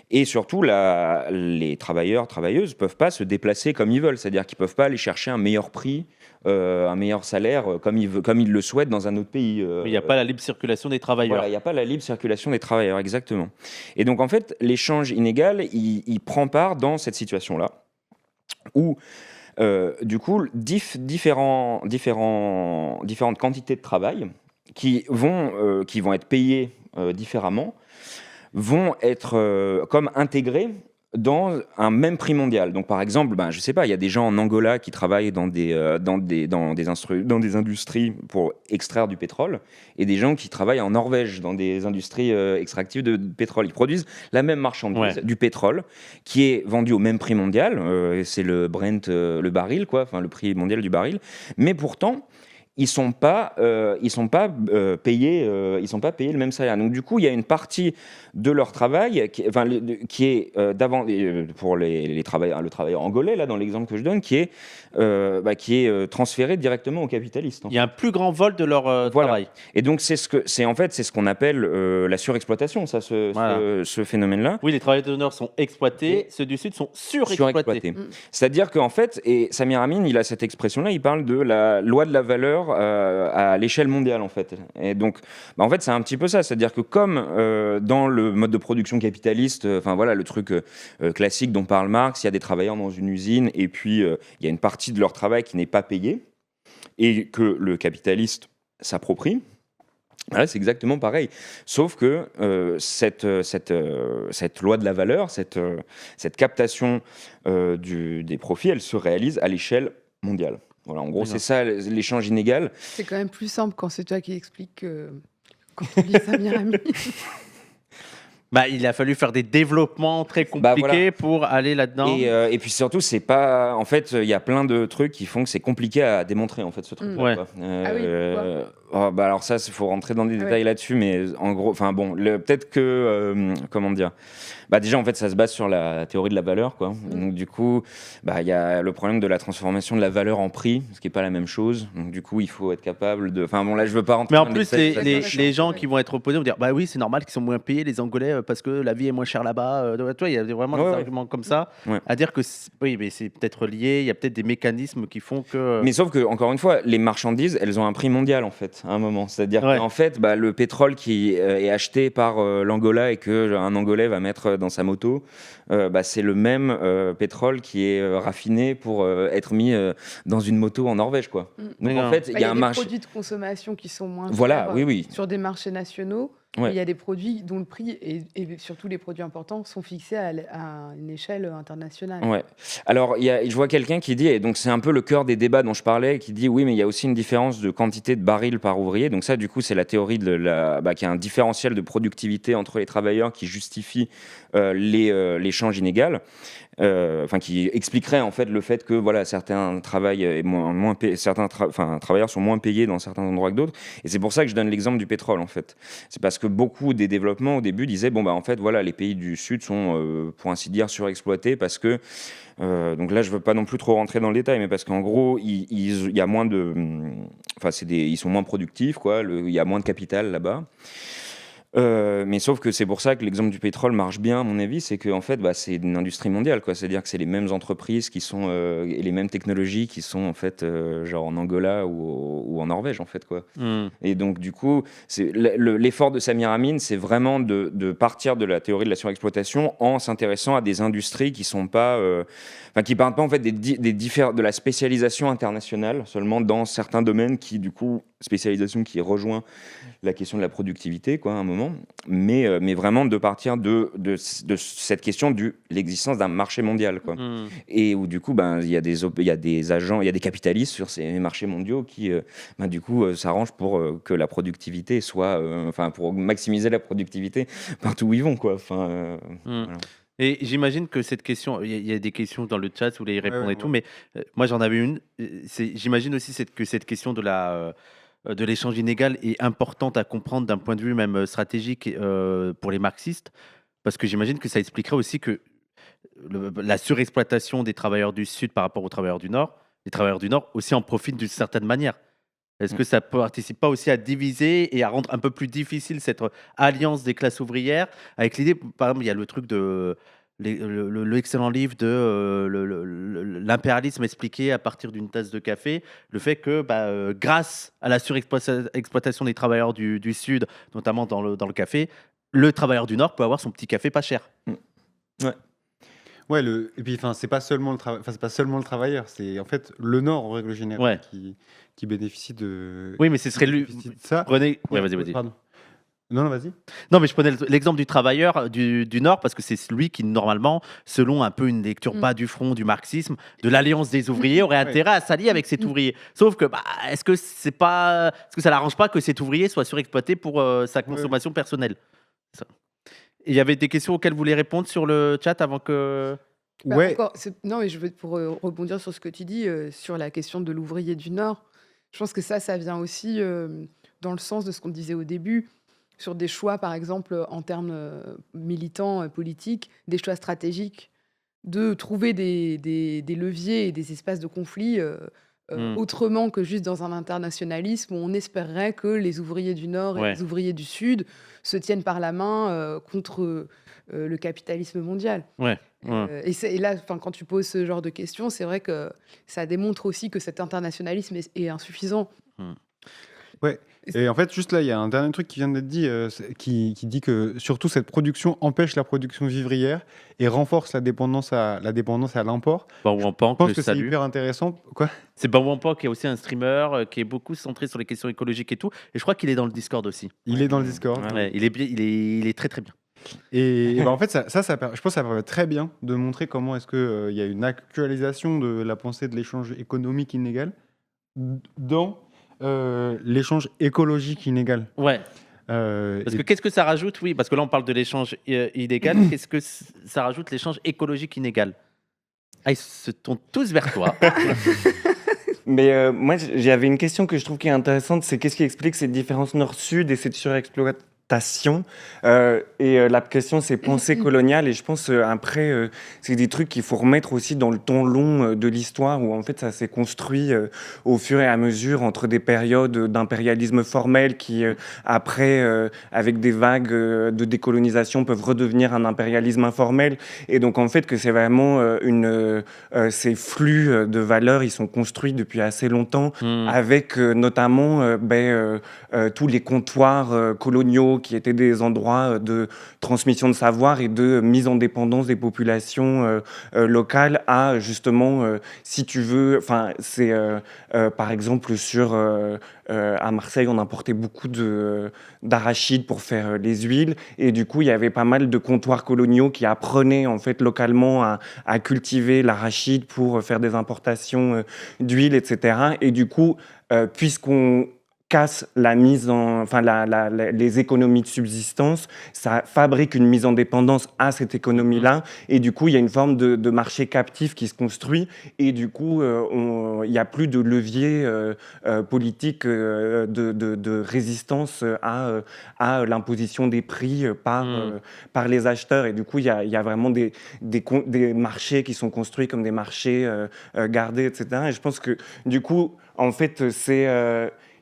Et surtout, les travailleurs, travailleuses ne peuvent pas se déplacer comme ils veulent. C'est-à-dire qu'ils ne peuvent pas aller chercher un meilleur prix, un meilleur salaire comme ils le souhaitent dans un autre pays. Il n'y a pas la libre circulation des travailleurs. Voilà, il n'y a pas la libre circulation des travailleurs, exactement. Et donc, en fait, l'échange inégal, il prend part dans cette situation-là, où, du coup, différentes quantités de travail qui vont être payées différemment, vont être comme intégrés dans un même prix mondial. Donc, par exemple, je sais pas, il y a des gens en Angola qui travaillent dans des industries pour extraire du pétrole, et des gens qui travaillent en Norvège dans des industries extractives de pétrole. Ils produisent la même marchandise, du pétrole, qui est vendu au même prix mondial. C'est le Brent, le baril, quoi, enfin le prix mondial du baril. Mais pourtant, ils sont pas payés le même salaire. Donc du coup, il y a une partie de leur travail qui est pour le travailleur angolais là dans l'exemple que je donne, qui est transféré directement aux capitalistes. Il y a un plus grand vol de leur travail. Et donc c'est ce qu'on appelle la surexploitation, ce phénomène-là. Oui, les travailleurs du Nord sont exploités, ceux du Sud sont surexploités. C'est-à-dire qu'en fait, et Samir Amin, il a cette expression-là, il parle de la loi de la valeur à l'échelle mondiale, en fait. Et donc, en fait, c'est un petit peu ça. C'est-à-dire que comme dans le mode de production capitaliste, le truc classique dont parle Marx, il y a des travailleurs dans une usine et puis il y a une partie de leur travail qui n'est pas payée et que le capitaliste s'approprie. Là, c'est exactement pareil. Sauf que cette loi de la valeur, cette captation des profits, elle se réalise à l'échelle mondiale. Voilà, en gros, c'est ça l'échange inégal. C'est quand même plus simple quand c'est toi qui expliques quand on lit Samir Amin. Il a fallu faire des développements très compliqués pour aller là-dedans. Et puis surtout, c'est pas. En fait, il y a plein de trucs qui font que c'est compliqué à démontrer, en fait, ce truc. Alors ça, il faut rentrer dans des détails là-dessus, mais en gros, peut-être que comment dire. Déjà, en fait, ça se base sur la théorie de la valeur, quoi. Donc, du coup, il y a le problème de la transformation de la valeur en prix, ce qui n'est pas la même chose. Donc, du coup, il faut être capable de. Là, je veux pas rentrer. Mais en plus, les gens qui vont être opposés vont dire oui, c'est normal qu'ils sont moins payés, les Angolais, parce que la vie est moins chère là-bas. Il y a vraiment des arguments comme ça à dire que oui, mais c'est peut-être lié. Il y a peut-être des mécanismes qui font que. Mais sauf que, encore une fois, les marchandises, elles ont un prix mondial, en fait, à un moment. C'est-à-dire qu'en fait, le pétrole qui est acheté par l'Angola et qu'un Angolais va mettre dans sa moto, c'est le même pétrole qui est raffiné pour être mis dans une moto en Norvège, quoi. Donc en fait, il y a un des produits de consommation qui sont moins chers sur des marchés nationaux. Il y a des produits dont le prix et surtout les produits importants sont fixés à une échelle internationale. Ouais. Alors, je vois quelqu'un qui dit, et donc c'est un peu le cœur des débats dont je parlais, qui dit oui, mais il y a aussi une différence de quantité de barils par ouvrier. Donc ça, du coup, c'est la théorie qu'il y a un différentiel de productivité entre les travailleurs qui justifie l'échange inégal. Qui expliquerait en fait le fait que certains travailleurs sont moins payés dans certains endroits que d'autres, et c'est pour ça que je donne l'exemple du pétrole en fait. C'est parce que beaucoup des développements au début disaient en fait les pays du Sud sont pour ainsi dire surexploités parce que donc là je veux pas non plus trop rentrer dans le détail, mais parce qu'en gros il y a moins de ils sont moins productifs quoi, il y a moins de capital là-bas. Mais sauf que c'est pour ça que l'exemple du pétrole marche bien, à mon avis, c'est que en fait, c'est une industrie mondiale, quoi. C'est-à-dire que c'est les mêmes entreprises qui sont et les mêmes technologies qui sont en fait genre en Angola ou en Norvège, en fait, quoi. Et donc du coup, l'effort de Samir Amin, c'est vraiment de partir de la théorie de la surexploitation en s'intéressant à des industries qui sont pas, qui partent pas en fait de la spécialisation internationale seulement dans certains domaines qui du coup spécialisation qui rejoint la question de la productivité, quoi, à un moment, mais vraiment de partir de cette question de l'existence d'un marché mondial, quoi. Et où du coup, il y a des agents, il y a des capitalistes sur ces marchés mondiaux qui, du coup, s'arrangent pour que la productivité soit, pour maximiser la productivité partout où ils vont, quoi. Voilà. Et j'imagine que cette question, il y a des questions dans le chat, vous voulez y répondre et tout, mais moi j'en avais une. J'imagine aussi que cette question de la de l'échange inégal est importante à comprendre d'un point de vue même stratégique pour les marxistes, parce que j'imagine que ça expliquerait aussi que la surexploitation des travailleurs du Sud par rapport aux travailleurs du Nord, les travailleurs du Nord aussi en profitent d'une certaine manière. Est-ce que ça participe pas aussi à diviser et à rendre un peu plus difficile cette alliance des classes ouvrières avec l'idée, par exemple, il y a le truc de l'excellent livre de l'impérialisme expliqué à partir d'une tasse de café, le fait que grâce à la surexploitation des travailleurs du Sud, notamment dans le café, le travailleur du Nord peut avoir son petit café pas cher. Ouais. Ouais, et puis c'est pas seulement c'est pas seulement le travailleur, c'est en fait le Nord en règle générale qui bénéficie de. Oui, mais ce serait de ça. Prenez. Ouais, vas-y. Pardon. Non, vas-y. Non, mais je prenais l'exemple du travailleur du Nord parce que c'est lui qui, normalement, selon un peu une lecture bas du front du marxisme, de l'alliance des ouvriers, aurait intérêt à s'allier avec cet ouvrier. Sauf que, est-ce que ça l'arrange pas que cet ouvrier soit surexploité pour sa consommation personnelle? Ça. Il y avait des questions auxquelles vous voulez répondre sur le chat avant que. Non, mais je veux pour rebondir sur ce que tu dis sur la question de l'ouvrier du Nord. Je pense que ça vient aussi dans le sens de ce qu'on disait au début sur des choix, par exemple, en termes militants, politiques, des choix stratégiques, de trouver des leviers et des espaces de conflit autrement que juste dans un internationalisme où on espérerait que les ouvriers du Nord et les ouvriers du Sud se tiennent par la main contre le capitalisme mondial. Et là, quand tu poses ce genre de questions, c'est vrai que ça démontre aussi que cet internationalisme est insuffisant. Ouais. Et en fait, juste là, il y a un dernier truc qui vient d'être dit, qui dit que surtout cette production empêche la production vivrière et renforce la dépendance à l'import. Je pense que c'est hyper intéressant. Quoi ? C'est Bawampan qui est aussi un streamer qui est beaucoup centré sur les questions écologiques et tout. Et je crois qu'il est dans le Discord aussi. Il est dans le Discord. Il est très très bien. Et en fait, je pense que ça permet très bien de montrer comment est-ce qu'il y a une actualisation de la pensée de l'échange économique inégal dans l'échange écologique inégal. Ouais. Parce que qu'est-ce que ça rajoute? Oui, parce que là on parle de l'échange illégal. Qu'est-ce que ça rajoute l'échange écologique inégal? Ils se tournent tous vers toi. Mais moi, j'avais une question que je trouve qui est intéressante, c'est qu'est-ce qui explique cette différence nord-sud et cette surexploitation? La question, c'est pensée coloniale. Et je pense, après, c'est des trucs qu'il faut remettre aussi dans le temps long de l'histoire, où en fait, ça s'est construit au fur et à mesure entre des périodes d'impérialisme formel qui, après, avec des vagues de décolonisation, peuvent redevenir un impérialisme informel. Et donc, en fait, que c'est vraiment ces flux de valeurs, ils sont construits depuis assez longtemps, avec notamment tous les comptoirs coloniaux qui étaient des endroits de transmission de savoir et de mise en dépendance des populations locales à justement, si tu veux, c'est par exemple à Marseille, on importait beaucoup d'arachides pour faire les huiles et du coup, il y avait pas mal de comptoirs coloniaux qui apprenaient en fait localement à cultiver l'arachide pour faire des importations d'huile, etc. Et du coup, puisqu'on casse les économies de subsistance, ça fabrique une mise en dépendance à cette économie-là, et du coup, il y a une forme de marché captif qui se construit, et du coup, il n'y a plus de levier politique de résistance à l'imposition des prix par les acheteurs, et du coup, il y a vraiment des marchés qui sont construits comme des marchés gardés, etc. Et je pense que, du coup, en fait,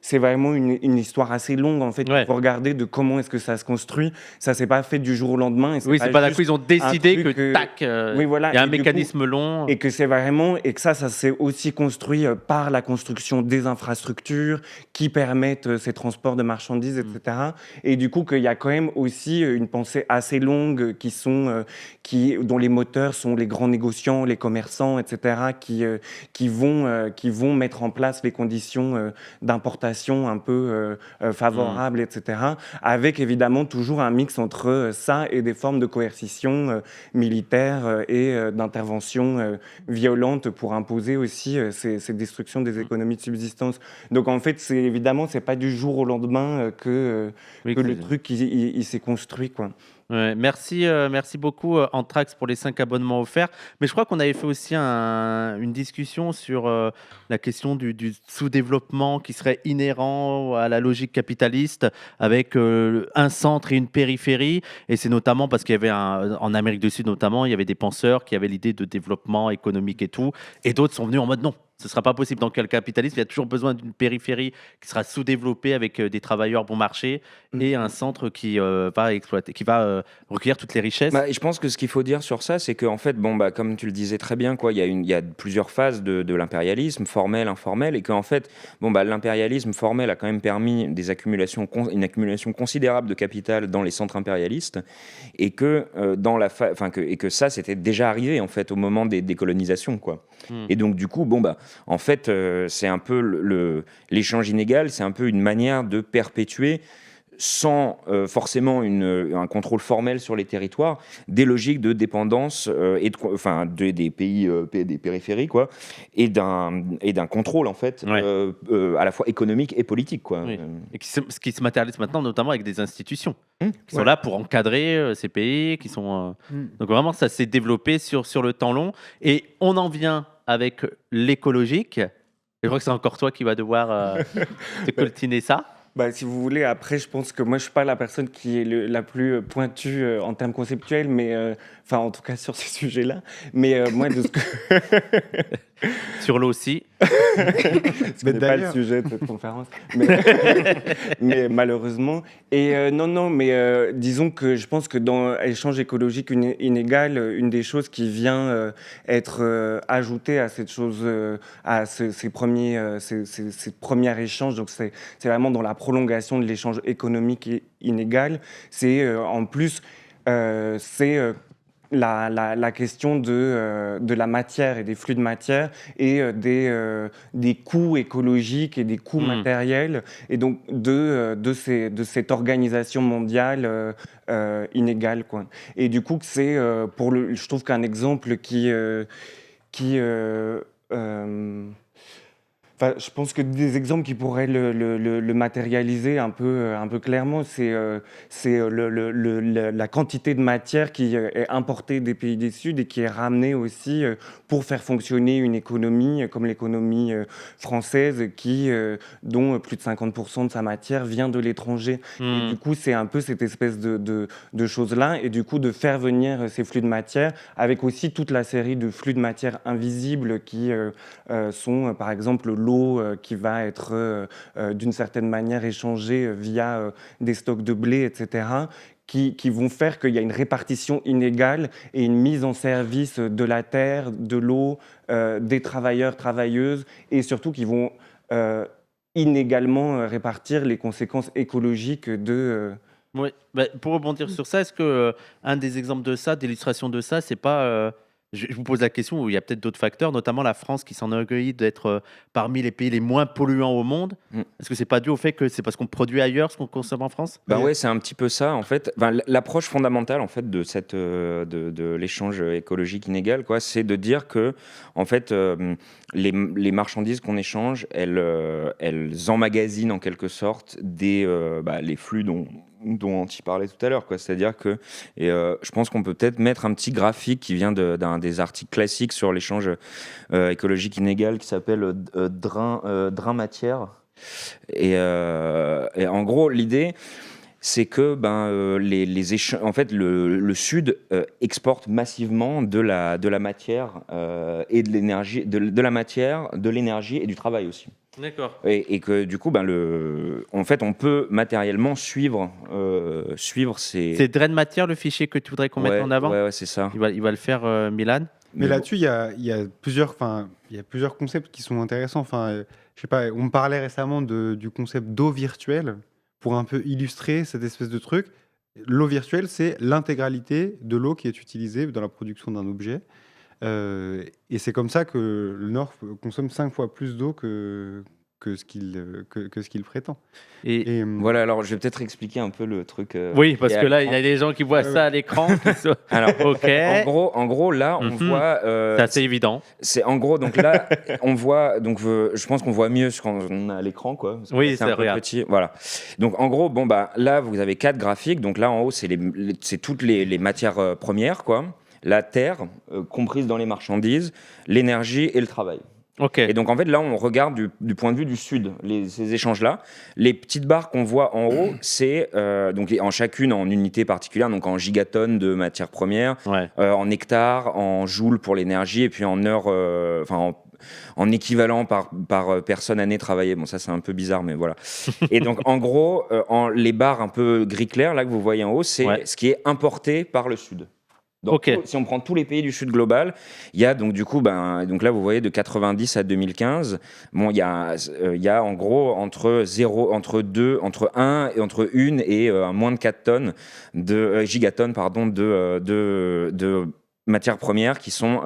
c'est vraiment une histoire assez longue, en fait. Il faut regarder de comment est-ce que ça se construit. Ça ne s'est pas fait du jour au lendemain. Oui, c'est pas d'un coup, ils ont décidé que tac, il y a un mécanisme long. Et que c'est vraiment, et que ça s'est aussi construit par la construction des infrastructures qui permettent ces transports de marchandises, etc. Et du coup, qu'il y a quand même aussi une pensée assez longue dont les moteurs sont les grands négociants, les commerçants, etc., qui vont mettre en place les conditions d'importation un peu favorable, etc. Avec évidemment toujours un mix entre ça et des formes de coercition militaire et d'intervention violente pour imposer aussi ces destructions des économies de subsistance. Donc en fait, c'est pas du jour au lendemain que le truc il s'est construit, quoi. Ouais, merci beaucoup Anthrax pour les 5 abonnements offerts. Mais je crois qu'on avait fait aussi une discussion sur la question du sous-développement qui serait inhérent à la logique capitaliste avec un centre et une périphérie. Et c'est notamment parce qu'il y avait en Amérique du Sud notamment, il y avait des penseurs qui avaient l'idée de développement économique et tout. Et d'autres sont venus en mode non. Ce ne sera pas possible. Dans quel capitalisme, il y a toujours besoin d'une périphérie qui sera sous-développée avec des travailleurs bon marché et un centre qui va exploiter, qui va recueillir toutes les richesses. Bah, et je pense que ce qu'il faut dire sur ça, c'est qu'en fait, bon, bah, comme tu le disais très bien, quoi, il y a plusieurs phases de l'impérialisme, formel, informel, et qu'en fait, bon, bah, l'impérialisme formel a quand même permis une accumulation considérable de capital dans les centres impérialistes, et que, et que ça, c'était déjà arrivé en fait au moment des décolonisations, quoi. Et donc du coup, bon, bah, en fait, c'est un peu l'échange inégal, c'est un peu une manière de perpétuer sans forcément un contrôle formel sur les territoires, des logiques de dépendance des pays, des périphéries, quoi, et d'un contrôle en fait, Ouais. à la fois économique et politique, quoi. Oui. Et ce qui se matérialise maintenant, notamment avec des institutions qui sont Ouais. là pour encadrer ces pays, qui sont. Donc vraiment, ça s'est développé sur le temps long. Et on en vient avec l'écologique. Et je crois que c'est encore toi qui va devoir te coltiner ça. Bah, si vous voulez, après, je pense que moi, je suis pas la personne qui est la plus pointue en termes conceptuels, mais enfin, en tout cas sur ces sujets-là. Mais moi, de ce que Sur l'eau aussi. ce Mais n'est pas le d'ailleurs- sujet de cette conférence, mais, mais malheureusement. Et non, mais disons que je pense que dans l'échange écologique inégal, une des choses qui vient être ajoutée à cette chose, à ces premiers échanges, donc c'est vraiment dans la prolongation de l'échange économique inégal, c'est en plus, c'est la question de la matière et des flux de matière et des coûts écologiques et des coûts matériels, et donc de cette organisation mondiale inégale, quoi. Et du coup, je trouve qu'un exemple qui enfin, je pense que des exemples qui pourraient le matérialiser un peu clairement, c'est la quantité de matière qui est importée des pays du Sud et qui est ramenée aussi pour faire fonctionner une économie comme l'économie française, dont plus de 50% de sa matière vient de l'étranger. Et du coup, c'est un peu cette espèce de choses-là, et du coup, de faire venir ces flux de matière avec aussi toute la série de flux de matière invisibles qui sont, par exemple, l'eau qui va être d'une certaine manière échangée via des stocks de blé, etc., qui vont faire qu'il y a une répartition inégale et une mise en service de la terre, de l'eau, des travailleurs, travailleuses, et surtout qui vont inégalement répartir les conséquences écologiques de... Oui. Bah, pour rebondir sur ça, est-ce que un des exemples de ça, d'illustration de ça, c'est pas. Je vous pose la question où il y a peut-être d'autres facteurs, notamment la France qui s'enorgueillit d'être parmi les pays les moins polluants au monde. Est-ce que c'est pas dû au fait que c'est parce qu'on produit ailleurs ce qu'on consomme en France? Ben ouais, c'est un petit peu ça en fait. Enfin, l'approche fondamentale en fait de de l'échange écologique inégal, quoi, c'est de dire que en fait les marchandises qu'on échange, elles emmagasinent en quelque sorte les flux dont Anty parlait tout à l'heure, quoi. C'est-à-dire que, je pense qu'on peut peut-être mettre un petit graphique qui vient d'un des articles classiques sur l'échange écologique inégal qui s'appelle Drain matière. Et en gros, l'idée, c'est que en fait, le Sud exporte massivement de la matière et de l'énergie, de la matière, de l'énergie et du travail aussi. D'accord. Et que du coup, en fait, on peut matériellement suivre ces... C'est Drain Matière, le fichier que tu voudrais qu'on mette en avant? Ouais, c'est ça. Il va le faire, Milan. Mais là-dessus, il y a plusieurs concepts qui sont intéressants. Enfin, je sais pas, on me parlait récemment du concept d'eau virtuelle pour un peu illustrer cette espèce de truc. L'eau virtuelle, c'est l'intégralité de l'eau qui est utilisée dans la production d'un objet. Et c'est comme ça que le Nord consomme 5 fois plus d'eau que ce qu'il prétend. Et Voilà, alors je vais peut-être expliquer un peu le truc. oui, parce et à que là, il l'écran. y a des gens qui voient ça à l'écran. Alors, Ok. en gros, là, on Mhm. voit. C'est assez évident. C'est en gros, donc là, on voit. Donc, je pense qu'on voit mieux quand on a à l'écran, quoi. Parce que Oui, là, c'est un peu regarde. petit. Voilà. Donc, en gros, bon bah là, vous avez 4 graphiques. Donc là, en haut, c'est c'est toutes les matières premières, quoi. La terre, comprise dans les marchandises, l'énergie et le travail. Ok. Et donc, en fait, là, on regarde du point de vue du Sud, ces échanges-là. Les petites barres qu'on voit en haut, c'est donc en chacune en unité particulière, donc en gigatonnes de matières premières, Ouais. en hectares, en joules pour l'énergie, et puis en heures, en équivalent par personne année travaillée. Bon, ça, c'est un peu bizarre, mais voilà. Et donc, en gros, les barres un peu gris clair, là, que vous voyez en haut, c'est Ouais. ce qui est importé par le Sud. Donc, Ok. si on prend tous les pays du Sud global, il y a donc du coup, donc là vous voyez de 90 à 2015, bon il y a en gros entre 1 et entre 1 et moins de 4 tonnes gigatonnes pardon de matières premières qui sont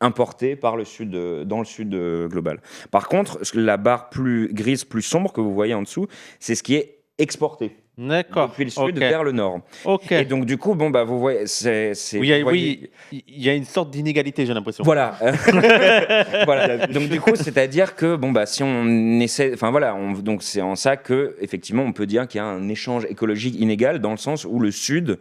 importées par le Sud dans le Sud global. Par contre, la barre plus grise, plus sombre que vous voyez en dessous, c'est ce qui est exporté D'accord. depuis le Sud Ok. vers le Nord. Ok. Et donc du coup, bon bah vous voyez, Oui, vous voyez- il y a une sorte d'inégalité, j'ai l'impression. voilà. Voilà. Donc du coup, c'est-à-dire que bon bah si on essaie, enfin voilà, donc c'est en ça que effectivement on peut dire qu'il y a un échange écologique inégal dans le sens où le Sud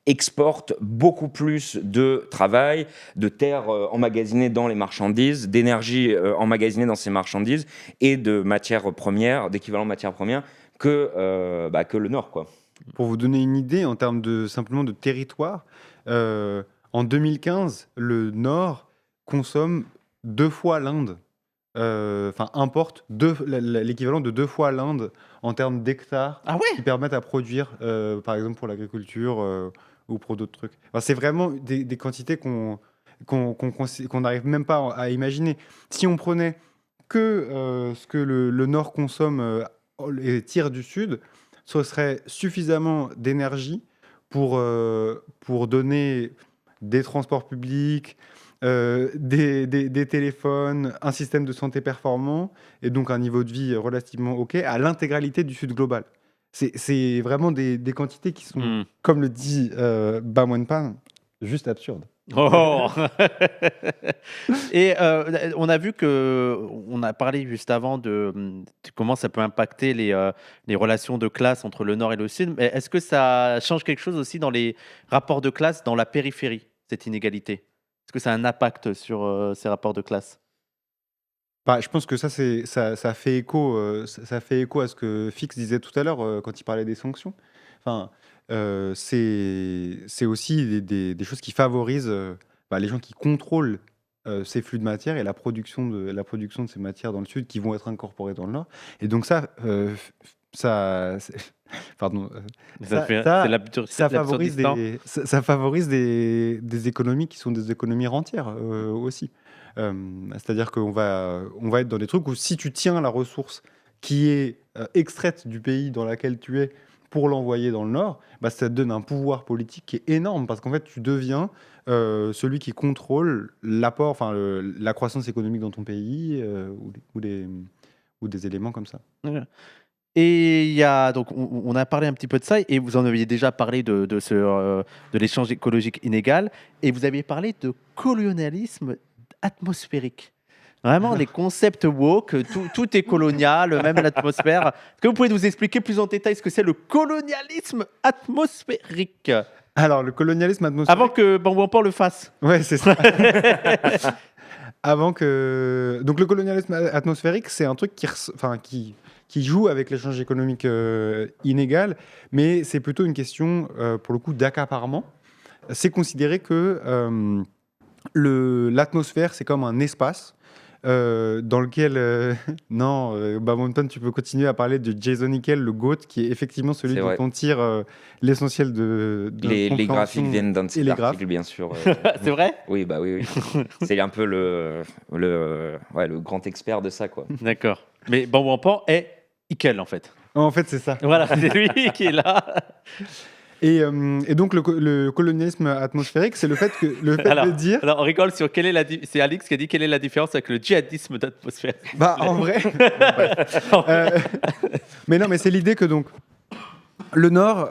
exporte beaucoup plus de travail, de terres emmagasinées dans les marchandises, d'énergie emmagasinée dans ces marchandises et de matières premières, d'équivalent matières premières que le Nord, quoi. Pour vous donner une idée en termes simplement de territoire, en 2015, le Nord consomme 2 fois l'Inde, importe l'équivalent de 2 fois l'Inde en termes d'hectares Ah ouais. qui permettent à produire, par exemple pour l'agriculture ou pour d'autres trucs. Enfin, c'est vraiment des quantités qu'on n'arrive même pas à imaginer. Si on prenait que ce que le Nord consomme et tire du Sud, ce serait suffisamment d'énergie pour donner des transports publics, des téléphones, un système de santé performant et donc un niveau de vie relativement OK à l'intégralité du Sud global. C'est vraiment des quantités qui sont, Hmm. comme le dit Bamwenpan, juste absurdes. Oh. Et on a vu on a parlé juste avant de comment ça peut impacter les relations de classe entre le Nord et le Sud. Mais est-ce que ça change quelque chose aussi dans les rapports de classe dans la périphérie, cette inégalité? Est-ce que ça a un impact sur ces rapports de classe? Bah, je pense que ça fait écho, ça fait écho à ce que Fix disait tout à l'heure quand il parlait des sanctions. Enfin, c'est aussi des choses qui favorisent les gens qui contrôlent ces flux de matière et la production de ces matières dans le Sud qui vont être incorporées dans le Nord. Et donc pardon, ça favorise ça favorise des économies qui sont des économies rentières aussi. C'est-à-dire qu'on va être dans des trucs où si tu tiens la ressource qui est extraite du pays dans lequel tu es pour l'envoyer dans le Nord, bah, ça te donne un pouvoir politique qui est énorme parce qu'en fait, tu deviens celui qui contrôle l'apport, la croissance économique dans ton pays ou des éléments comme ça. Et il y a donc on a parlé un petit peu de ça et vous en aviez déjà parlé de l'échange écologique inégal et vous aviez parlé de colonialisme atmosphérique. Vraiment, les concepts woke, tout est colonial, même l'atmosphère. Est-ce que vous pouvez nous expliquer plus en détail ce que c'est le colonialisme atmosphérique? Alors, le colonialisme atmosphérique... Avant que Bamwenpan le fasse. Ouais, c'est ça. Donc, le colonialisme atmosphérique, c'est un truc qui joue avec l'échange économique inégal, mais c'est plutôt une question, pour le coup, d'accaparement. C'est considéré que l'atmosphère, c'est comme un espace dans lequel... Bamwenpan, tu peux continuer à parler de Jason Nickel, le GOAT, qui est effectivement celui dont on tire l'essentiel de les graphiques viennent d'un de ces articles, bien sûr. C'est vrai? Oui, bah oui. C'est un peu le grand expert de ça, quoi. D'accord. Mais Bamwenpan est Nickel, en fait. En fait, c'est ça. Voilà, c'est lui qui est là. Et donc le colonialisme atmosphérique, c'est le fait de dire... Alors, on rigole sur c'est Alix qui a dit quelle est la différence avec le djihadisme d'atmosphère. Bah, en vrai... mais non, mais c'est l'idée que donc... Le Nord,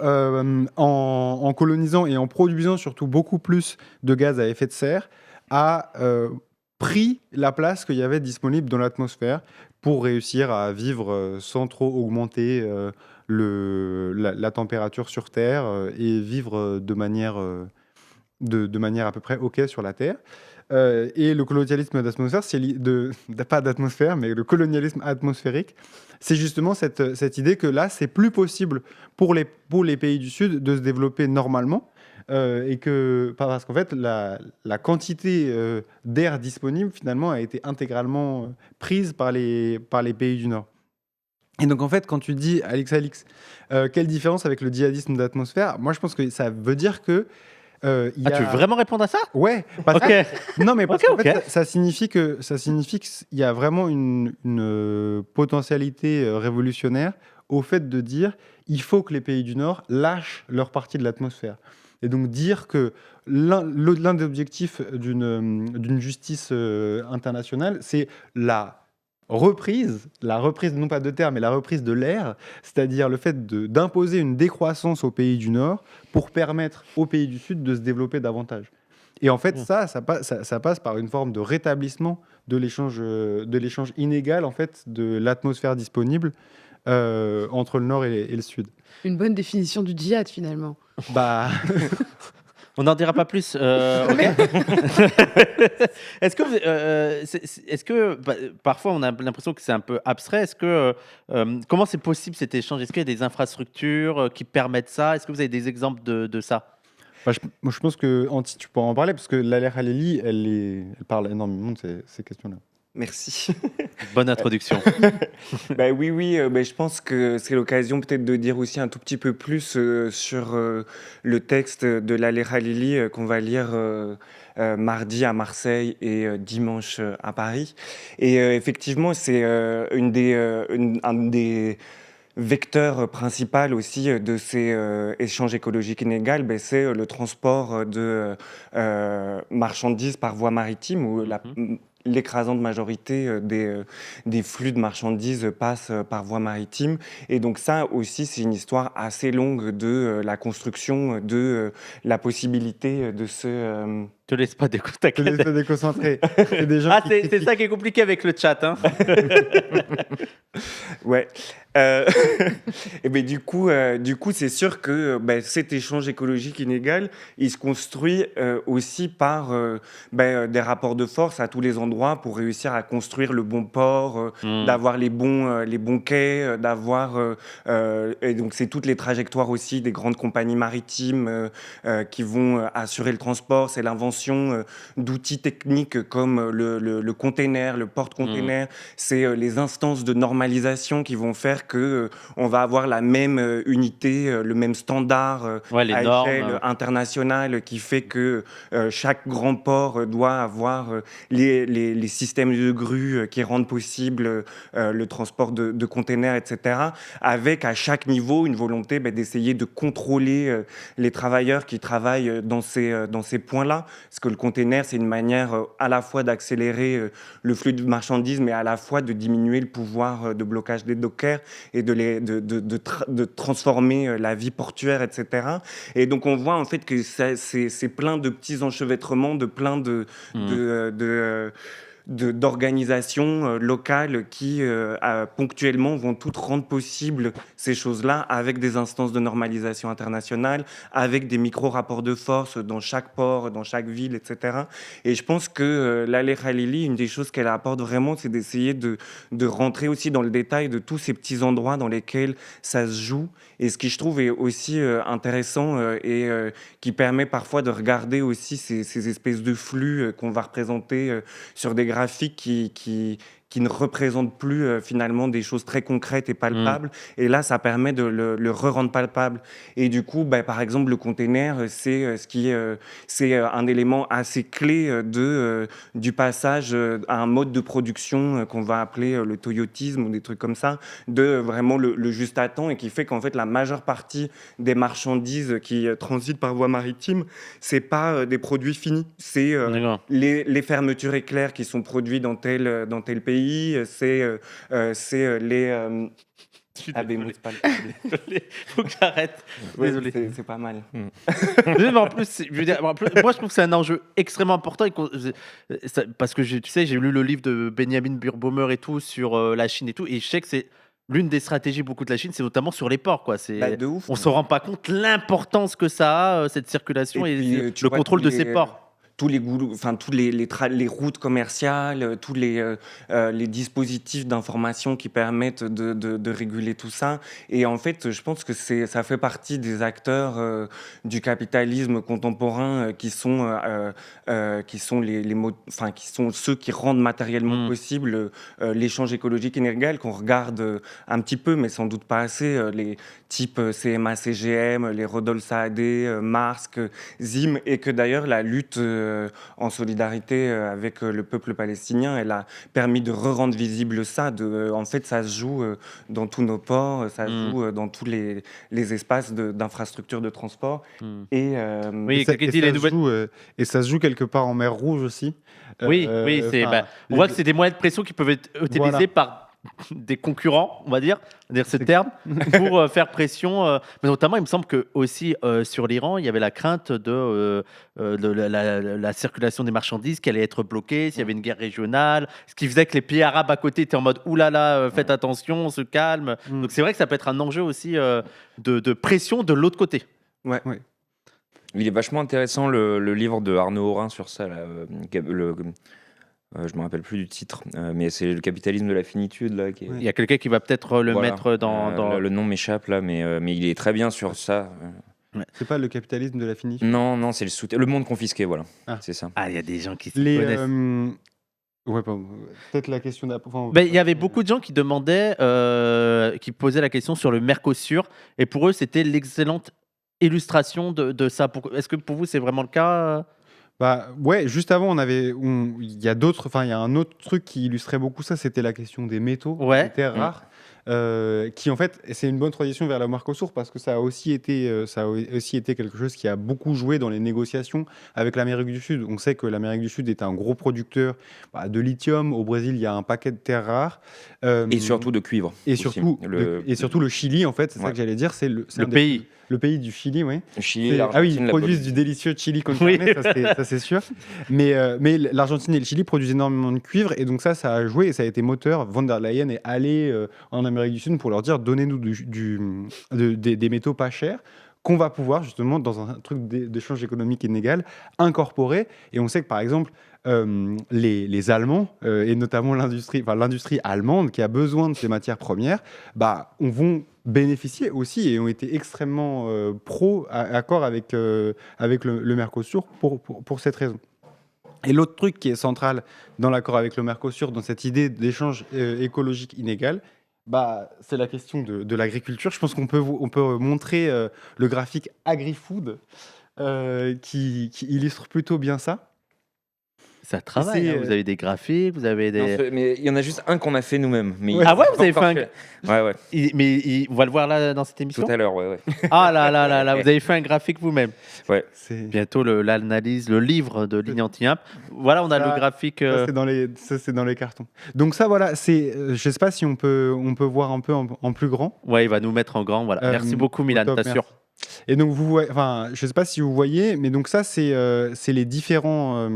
en colonisant et en produisant surtout beaucoup plus de gaz à effet de serre, a pris la place qu'il y avait disponible dans l'atmosphère pour réussir à vivre sans trop augmenter la température sur Terre et vivre de manière à peu près OK sur la Terre. Et le colonialisme d'atmosphère, pas d'atmosphère, mais le colonialisme atmosphérique, c'est justement cette idée que là, c'est plus possible pour les pays du Sud de se développer normalement. Parce qu'en fait, la quantité d'air disponible, finalement, a été intégralement prise par les pays du Nord. Et donc, en fait, quand tu dis, Alix, quelle différence avec le djihadisme d'atmosphère? Moi, je pense que ça veut dire que Tu veux vraiment répondre à ça? Ouais, parce que... Non, mais parce qu'en fait, ça signifie qu'il y a vraiment une potentialité révolutionnaire au fait de dire il faut que les pays du Nord lâchent leur partie de l'atmosphère. Et donc dire que l'un des objectifs d'une justice internationale, c'est la reprise non pas de terre, mais la reprise de l'air, c'est-à-dire le fait d'imposer une décroissance aux pays du Nord pour permettre aux pays du Sud de se développer davantage. Et en fait, ça passe par une forme de rétablissement de l'échange inégal en fait, de l'atmosphère disponible entre le Nord et le Sud. Une bonne définition du djihad, finalement. Bah... On n'en dira pas plus. Est-ce que parfois on a l'impression que c'est un peu abstrait. Comment c'est possible cet échange? Est-ce qu'il y a des infrastructures qui permettent ça? Est-ce que vous avez des exemples de ça? Je pense que Anti, tu pourras en parler parce que Laleh Khalili, elle parle énormément de ces questions-là. Merci. Bonne introduction. Oui, je pense que c'est l'occasion peut-être de dire aussi un tout petit peu plus sur le texte de Laleh Khalili qu'on va lire mardi à Marseille et dimanche à Paris. Et effectivement, c'est un des vecteurs principaux aussi de ces échanges écologiques inégaux, c'est le transport de marchandises par voie maritime, où l'écrasante majorité des flux de marchandises passent par voie maritime. Et donc ça aussi, c'est une histoire assez longue de la construction de la possibilité de se... Te laisse pas déconcentrer. C'est ça qui est compliqué avec le chat. Hein. Ouais. Et du coup, c'est sûr que cet échange écologique inégal, il se construit aussi par des rapports de force à tous les endroits pour réussir à construire le bon port, d'avoir les bons quais, et donc c'est toutes les trajectoires aussi des grandes compagnies maritimes qui vont assurer le transport. C'est l'invention d'outils techniques comme le container, le porte-container. C'est les instances de normalisation qui vont faire que on va avoir la même unité, le même standard à échelle internationale, qui fait que chaque grand port doit avoir les systèmes de grue qui rendent possible le transport de containers, etc. Avec à chaque niveau une volonté d'essayer de contrôler les travailleurs qui travaillent dans ces points-là. Parce que le container, c'est une manière à la fois d'accélérer le flux de marchandises, mais à la fois de diminuer le pouvoir de blocage des dockers et de transformer la vie portuaire, etc. Et donc on voit en fait que c'est plein de petits enchevêtrements, de plein d'organisations locales qui ponctuellement vont toutes rendre possible ces choses-là avec des instances de normalisation internationale, avec des micro-rapports de force dans chaque port, dans chaque ville, etc. Et je pense que Laleh Khalili, une des choses qu'elle apporte vraiment, c'est d'essayer de rentrer aussi dans le détail de tous ces petits endroits dans lesquels ça se joue. Et ce qui, je trouve, est aussi intéressant et qui permet parfois de regarder aussi ces espèces de flux qu'on va représenter sur des graphiques qui ne représentent plus finalement des choses très concrètes et palpables. Et là, ça permet de le re-rendre palpable. Et du coup, par exemple, le container, c'est un élément assez clé du passage à un mode de production qu'on va appeler le toyotisme ou des trucs comme ça, de vraiment le juste à temps, et qui fait qu'en fait, la majeure partie des marchandises qui transitent par voie maritime, c'est pas des produits finis, c'est les fermetures éclairs qui sont produits dans tel pays, c'est les... Faut que j'arrête. Désolé. C'est pas mal. Mais en plus, je veux dire, moi je trouve que c'est un enjeu extrêmement important parce que tu sais, j'ai lu le livre de Benjamin Burbaumer et tout sur la Chine et tout, et je sais que c'est l'une des stratégies beaucoup de la Chine, c'est notamment sur les ports, quoi. De ouf. On se rend pas compte l'importance que ça a, cette circulation et puis, le contrôle de ces ports. Tous les goulous, enfin les routes commerciales, tous les dispositifs d'information qui permettent de réguler tout ça. Et en fait, je pense que ça fait partie des acteurs du capitalisme contemporain qui sont qui sont ceux qui rendent matériellement possible l'échange écologique inégal, qu'on regarde un petit peu, mais sans doute pas assez, les types CMA, CGM, les Rodolphe Saadé, Marsk, Zim, et que d'ailleurs la lutte en solidarité avec le peuple palestinien, elle a permis de rendre visible ça. En fait, ça se joue dans tous nos ports, ça se joue dans tous les espaces d'infrastructures de transport. Oui, et ça se joue quelque part en mer Rouge aussi. Oui, on voit que c'est des moyens de pression qui peuvent être utilisés par des concurrents, on va dire ce terme, pour faire pression. Mais notamment, il me semble que aussi sur l'Iran, il y avait la crainte de la circulation des marchandises qui allait être bloquée s'il y avait une guerre régionale, ce qui faisait que les pays arabes à côté étaient en mode oulala, faites attention, on se calme. Donc c'est vrai que ça peut être un enjeu aussi de pression de l'autre côté. Ouais. Il est vachement intéressant le livre de Arnaud Aurin sur ça, là, je me rappelle plus du titre, mais c'est le capitalisme de la finitude là. Il y a quelqu'un qui va peut-être le mettre dans... Le nom m'échappe là, mais il est très bien sur ça. C'est pas le capitalisme de la finitude. Non, c'est le monde confisqué, voilà. C'est ça. Ah, il y a des gens qui se connaissent. Peut-être la question d'après. Il y avait beaucoup de gens qui demandaient, qui posaient la question sur le Mercosur, et pour eux, c'était l'excellente illustration de ça. Est-ce que pour vous, c'est vraiment le cas ? Juste avant, il y a un autre truc qui illustrait beaucoup ça, c'était la question des métaux, des terres rares, qui en fait, c'est une bonne transition vers le Mercosur parce que ça a aussi été quelque chose qui a beaucoup joué dans les négociations avec l'Amérique du Sud. On sait que l'Amérique du Sud est un gros producteur de lithium. Au Brésil, il y a un paquet de terres rares. Et surtout de cuivre. Et surtout le Chili, en fait, c'est ça que j'allais dire, c'est le pays. Le pays du Chili, oui. Le Chili, ils produisent du délicieux chili con carne, ça c'est sûr. Mais l'Argentine et le Chili produisent énormément de cuivre, et donc ça a joué et ça a été moteur. Von der Leyen est allée en Amérique du Sud pour leur dire donnez-nous des métaux pas chers qu'on va pouvoir justement dans un truc d'échange économique inégal incorporer. Et on sait que par exemple les Allemands et notamment l'industrie allemande qui a besoin de ces matières premières, vont bénéficier aussi et ont été extrêmement accord avec le Mercosur pour cette raison. Et l'autre truc qui est central dans l'accord avec le Mercosur, dans cette idée d'échange écologique inégal, c'est la question de l'agriculture. Je pense qu'on peut montrer le graphique AgriFood qui illustre plutôt bien ça. Ça travaille, vous avez des graphiques, vous avez des... Non, mais il y en a juste un qu'on a fait nous-mêmes. Mais ah ouais, vous avez fait un... Ouais. On va le voir là dans cette émission. Tout à l'heure, ouais. Ah là, vous avez fait un graphique vous-même. Ouais. Bientôt l'analyse, le livre de l'Ignanti-Imp. Voilà, on a le graphique... Ça, c'est dans les cartons. Donc ça, voilà, je sais pas si on peut voir un peu en plus grand. Ouais, il va nous mettre en grand, voilà. Merci beaucoup, Milan, t'assures. Et donc, je ne sais pas si vous voyez, mais donc ça, c'est les différents...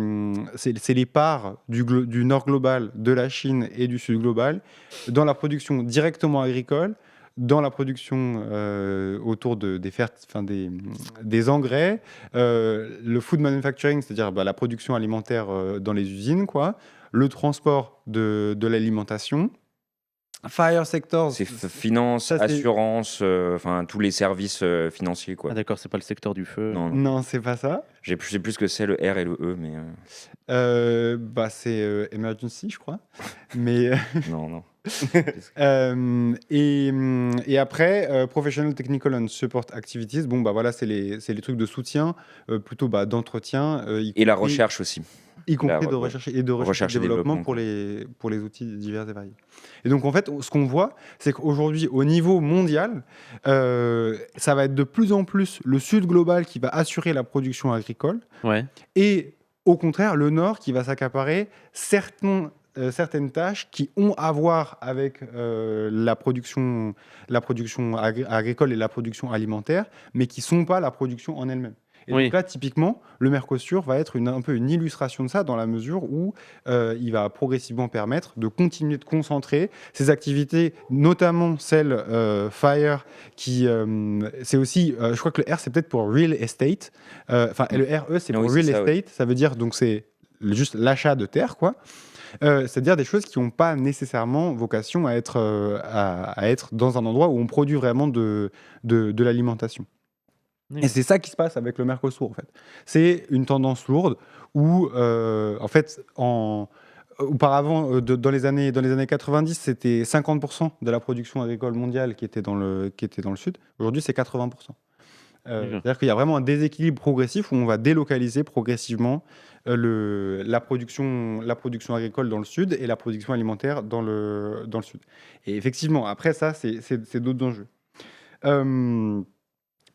c'est les parts du nord global, de la Chine et du sud global, dans la production directement agricole, dans la production autour des engrais, le food manufacturing, c'est-à-dire la production alimentaire dans les usines, le transport de l'alimentation, Fire sectors. C'est finance, Ça, c'est- assurance, enfin tous les services financiers, quoi. Ah, d'accord, c'est pas le secteur du feu. Non, non. Non, c'est pas ça. Je sais plus ce que c'est le R et le E, mais C'est emergency, je crois. Mais non, non. et après, professional technical and support activities. Bon, bah voilà, c'est les trucs de soutien, plutôt d'entretien, Et la recherche aussi. y compris La- de ouais. recherche et de recherche Recherche et et développement développement, pour les outils divers et variés. Et donc, en fait, ce qu'on voit, c'est qu'aujourd'hui, au niveau mondial, ça va être de plus en plus le Sud global qui va assurer la production agricole Ouais. et, au contraire, le Nord qui va s'accaparer certaines tâches qui ont à voir avec la production agricole et la production alimentaire, mais qui ne sont pas la production en elle-même. Et Oui. donc là, typiquement, le Mercosur va être un peu une illustration de ça, dans la mesure où il va progressivement permettre de continuer de concentrer ces activités, notamment celle FIRE, qui c'est aussi, je crois que le R c'est peut-être pour Real Estate, enfin le RE c'est Ah pour oui, Real c'est ça, Estate, ça veut dire donc c'est juste l'achat de terre, quoi. C'est-à-dire des choses qui n'ont pas nécessairement vocation à être dans un endroit où on produit vraiment de l'alimentation. Et c'est ça qui se passe avec le Mercosur, en fait. C'est une tendance lourde où, en fait, auparavant, dans les années 90, c'était 50% de la production agricole mondiale qui était dans le sud. Aujourd'hui, c'est 80%. C'est-à-dire qu'il y a vraiment un déséquilibre progressif où on va délocaliser progressivement la production agricole dans le sud et la production alimentaire dans le sud. Et effectivement, après ça, c'est d'autres enjeux.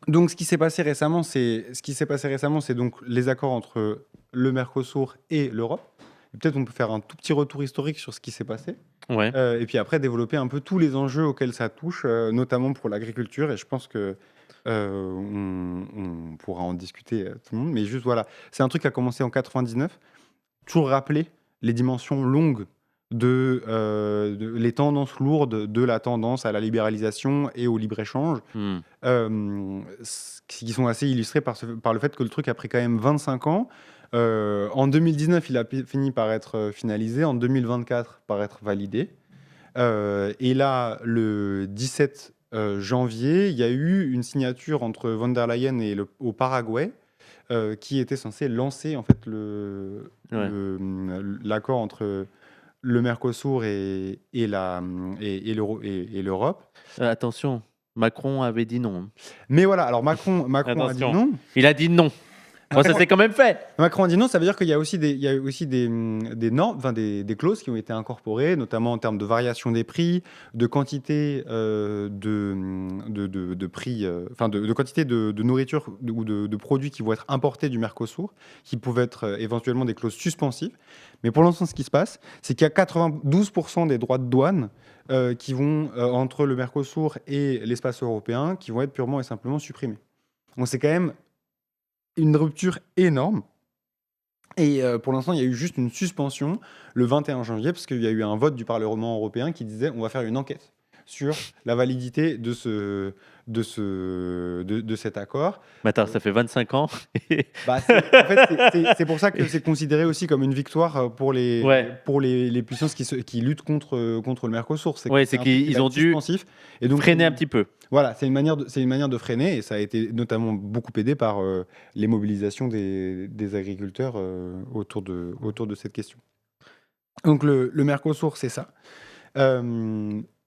Donc, ce qui s'est passé récemment, c'est donc les accords entre le Mercosur et l'Europe. Peut-être on peut faire un tout petit retour historique sur ce qui s'est passé. Ouais. Et puis après, développer un peu tous les enjeux auxquels ça touche, notamment pour l'agriculture. Et je pense que on pourra en discuter tout le monde. Mais juste voilà, c'est un truc qui a commencé en 99. Toujours rappeler les dimensions longues les tendances lourdes de la tendance à la libéralisation et au libre-échange, qui sont assez illustrées par le fait que le truc a pris quand même 25 ans. En 2019, il a fini par être finalisé, en 2024 par être validé. Et là, le 17 janvier, il y a eu une signature entre von der Leyen et au Paraguay, qui était censé lancer en fait l'accord entre le Mercosur et l'Europe. Attention, Macron avait dit non. Mais voilà, alors Macron a dit Attention. non. Il a dit non. Bon, ça s'est quand même fait. Macron a dit non, ça veut dire qu'il y a aussi des normes, enfin des clauses qui ont été incorporées, notamment en termes de variation des prix, de quantité de prix, enfin de quantité de nourriture ou de produits qui vont être importés du Mercosur, qui pouvaient être éventuellement des clauses suspensives. Mais pour l'instant, ce qui se passe, c'est qu'il y a 92% des droits de douane qui vont entre le Mercosur et l'espace européen, qui vont être purement et simplement supprimés. Donc c'est quand même une rupture énorme. Et pour l'instant, il y a eu juste une suspension le 21 janvier, parce qu'il y a eu un vote du Parlement européen qui disait on va faire une enquête sur la validité de cet accord. Mais attends, ça fait 25 ans. En fait, c'est pour ça que c'est considéré aussi comme une victoire pour les puissances qui luttent contre le Mercosur. C'est qu'ils ont dû et donc, freiner un petit peu. Voilà, c'est une manière de freiner, et ça a été notamment beaucoup aidé par les mobilisations des agriculteurs autour de cette question. Donc le Mercosur, c'est ça.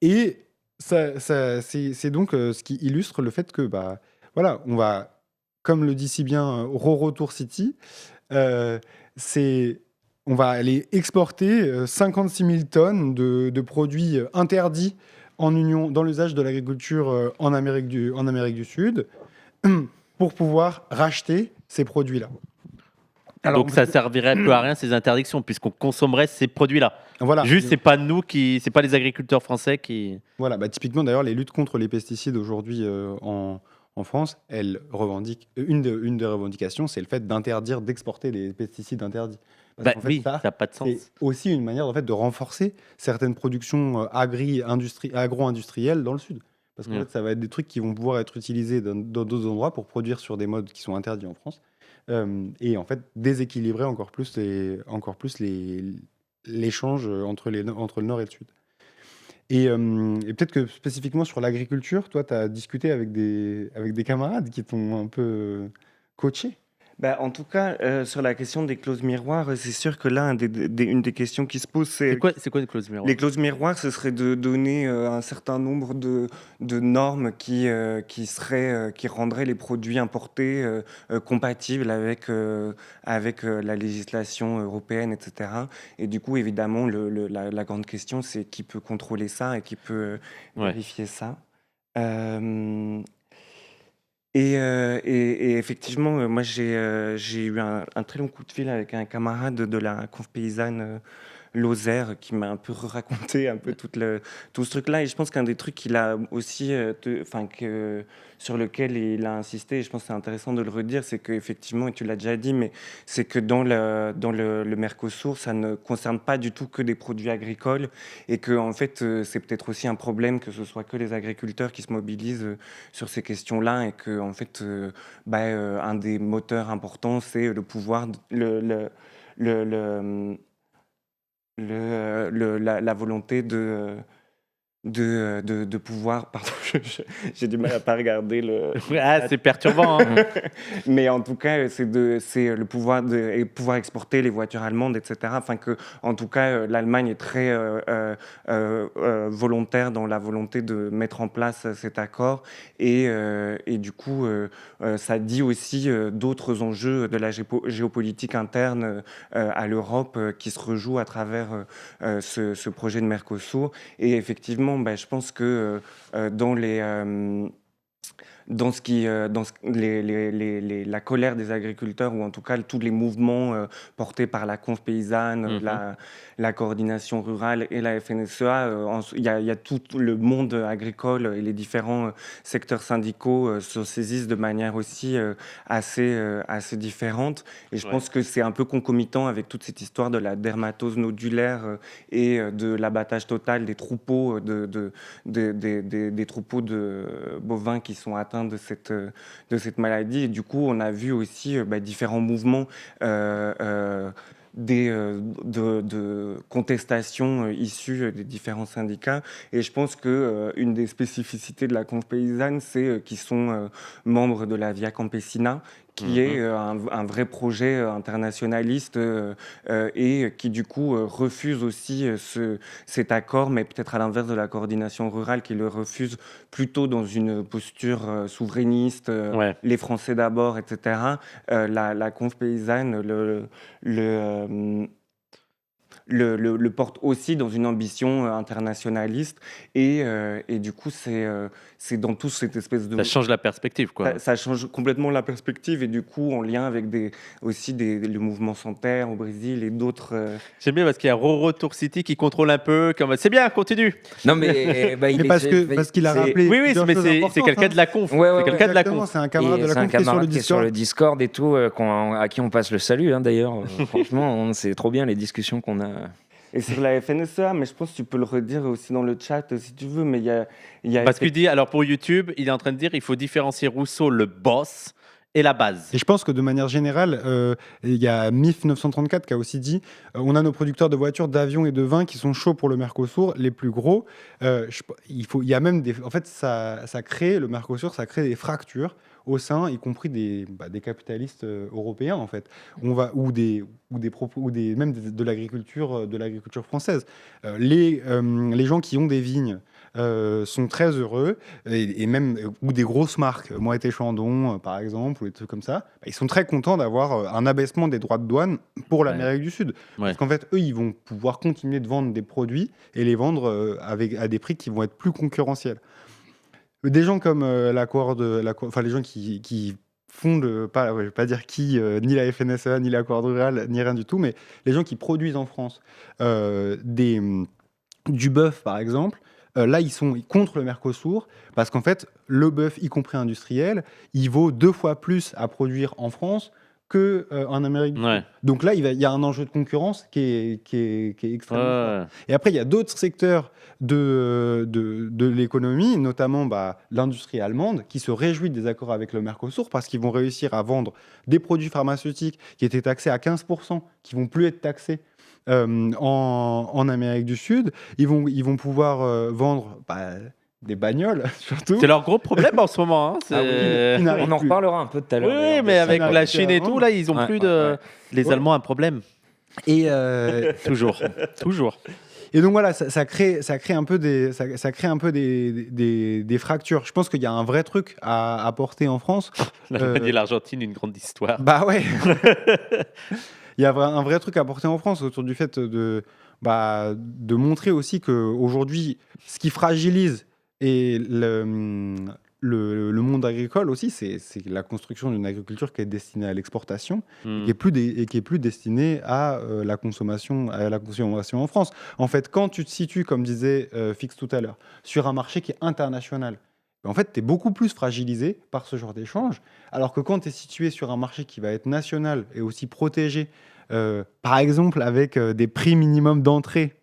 Et c'est donc ce qui illustre le fait que, voilà, on va, comme le dit si bien Rorotour City, on va aller exporter 56 000 tonnes de produits interdits dans l'usage de l'agriculture en Amérique du Sud, pour pouvoir racheter ces produits-là. Alors, donc ça servirait plus à rien, ces interdictions, puisqu'on consommerait ces produits-là. Voilà. Juste, c'est pas les agriculteurs français qui. Voilà, typiquement d'ailleurs, les luttes contre les pesticides aujourd'hui en France, elles revendiquent une des revendications, c'est le fait d'exporter les pesticides interdits. Parce qu'en fait, ça n'a pas de sens. C'est aussi une manière en fait de renforcer certaines productions agro-industrielles dans le sud. Parce qu'en fait, ça va être des trucs qui vont pouvoir être utilisés dans d'autres endroits pour produire sur des modes qui sont interdits en France. Et en fait, déséquilibrer encore plus l'échange entre le nord et le sud. Et peut-être que spécifiquement sur l'agriculture, toi, tu as discuté avec des camarades qui t'ont un peu coaché. Bah, en tout cas, sur la question des clauses miroirs, c'est sûr que là, une des questions qui se pose, C'est quoi une clause les miroir? clauses miroirs, ce serait de donner un certain nombre de normes qui rendraient les produits importés compatibles avec la législation européenne, etc. Et du coup, évidemment, la grande question, c'est qui peut contrôler ça et qui peut Ouais. vérifier ça. Euh, et effectivement, moi, j'ai eu un très long coup de fil avec un camarade de la conf paysanne Lozère qui m'a un peu raconté un peu tout ce truc-là. Et je pense qu'un des trucs qu'il a aussi, sur lequel il a insisté, et je pense que c'est intéressant de le redire, c'est qu'effectivement, et tu l'as déjà dit, mais c'est que dans le Mercosur, ça ne concerne pas du tout que des produits agricoles et que, en fait, c'est peut-être aussi un problème que ce soit que les agriculteurs qui se mobilisent sur ces questions-là et que, en fait, un des moteurs importants, c'est le pouvoir, le, la volonté de pouvoir. Pardon, j'ai du mal à pas regarder le. Ah, c'est perturbant. Hein. Mais en tout cas, c'est le pouvoir de pouvoir exporter les voitures allemandes, etc. Enfin que, en tout cas, l'Allemagne est très volontaire dans la volonté de mettre en place cet accord et du coup, ça dit aussi d'autres enjeux de la géopolitique interne à l'Europe qui se rejouent à travers ce projet de Mercosur. Et effectivement, je pense que la colère des agriculteurs, ou en tout cas tous les mouvements portés par la conf paysanne, la coordination rurale et la FNSEA, il y a tout le monde agricole et les différents secteurs syndicaux se saisissent de manière aussi assez différente. Et je pense que c'est un peu concomitant avec toute cette histoire de la dermatose nodulaire et de l'abattage total des troupeaux, des troupeaux de bovins qui sont atteints de cette maladie. Et du coup, on a vu aussi différents mouvements de contestation issues des différents syndicats. Et je pense qu'une des spécificités de la conf paysanne, c'est qu'ils sont membres de la Via Campesina, qui est un vrai projet internationaliste et qui du coup refuse aussi cet accord, mais peut-être à l'inverse de la coordination rurale qui le refuse plutôt dans une posture souverainiste, les Français d'abord, etc. La conf paysanne le porte aussi dans une ambition internationaliste et du coup c'est dans tout cette espèce de... Ça change la perspective, quoi. Ça change complètement la perspective et du coup en lien avec le mouvement Sans Terre au Brésil et d'autres... J'aime bien parce qu'il y a Roro Tour City qui contrôle un peu, comme c'est bien, continue. Non mais, parce qu'il a rappelé. Oui, mais c'est quelqu'un de la conf. C'est quelqu'un de la conf. C'est un camarade de la conf qui est sur le Discord et tout, à qui on passe le salut d'ailleurs. Franchement, c'est trop bien les discussions qu'on a. Et sur la FNSEA, mais je pense que tu peux le redire aussi dans le chat si tu veux, mais il y a Parce qu'il dit, alors pour YouTube, il est en train de dire il faut différencier Rousseau, le boss, et la base. Et je pense que de manière générale, il y a MIF 934 qui a aussi dit on a nos producteurs de voitures, d'avions et de vins qui sont chauds pour le Mercosur, les plus gros. Il y a même en fait, ça crée, le Mercosur, ça crée des fractures au sein, y compris des capitalistes européens, en fait, ou même de l'agriculture française. Les gens qui ont des vignes sont très heureux, et même, ou des grosses marques, Moët & Chandon, par exemple, ou des trucs comme ça, ils sont très contents d'avoir un abaissement des droits de douane pour l'Amérique du Sud. Parce qu'en fait, eux, ils vont pouvoir continuer de vendre des produits et les vendre à des prix qui vont être plus concurrentiels. Des gens comme les gens qui fondent, je ne vais pas dire qui, ni la FNSEA, ni la Coord rurale, ni rien du tout, mais les gens qui produisent en France du bœuf, par exemple, là, ils sont contre le Mercosur parce qu'en fait, le bœuf, y compris industriel, il vaut 2 fois plus à produire en France qu'en Amérique du Sud. Donc là, il y a un enjeu de concurrence qui est extrêmement fort. Et après, il y a d'autres secteurs de l'économie, notamment l'industrie allemande, qui se réjouit des accords avec le Mercosur parce qu'ils vont réussir à vendre des produits pharmaceutiques qui étaient taxés à 15%, qui vont plus être taxés en Amérique du Sud. Ils vont pouvoir vendre des bagnoles, surtout. C'est leur gros problème en ce moment. Hein. On en reparlera un peu tout à l'heure. Oui, mais avec la Chine et tout, là, ils ont plus de... Les Allemands ont un problème. Et toujours. Et donc voilà, ça crée un peu des fractures. Je pense qu'il y a un vrai truc à apporter en France. L'Allemagne et l'Argentine, une grande histoire. Bah ouais. Il y a un vrai truc à apporter en France autour du fait de montrer aussi qu'aujourd'hui, ce qui fragilise et le monde agricole aussi, c'est la construction d'une agriculture qui est destinée à l'exportation et qui est plus destinée à la consommation en France. En fait, quand tu te situes, comme disait Fix tout à l'heure, sur un marché qui est international, en fait, tu es beaucoup plus fragilisé par ce genre d'échange, alors que quand tu es situé sur un marché qui va être national et aussi protégé, par exemple avec des prix minimum d'entrée,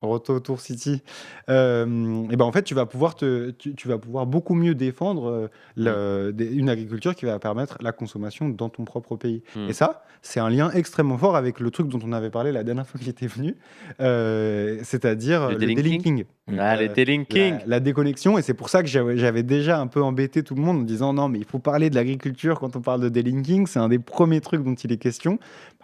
Roto Tour City, et ben en fait, tu vas pouvoir beaucoup mieux défendre une agriculture qui va permettre la consommation dans ton propre pays. Et ça, c'est un lien extrêmement fort avec le truc dont on avait parlé la dernière fois que j'étais venu, c'est-à-dire le délinking. Le délinking. La déconnexion, et c'est pour ça que j'avais déjà un peu embêté tout le monde en disant non, mais il faut parler de l'agriculture quand on parle de délinking, c'est un des premiers trucs dont il est question.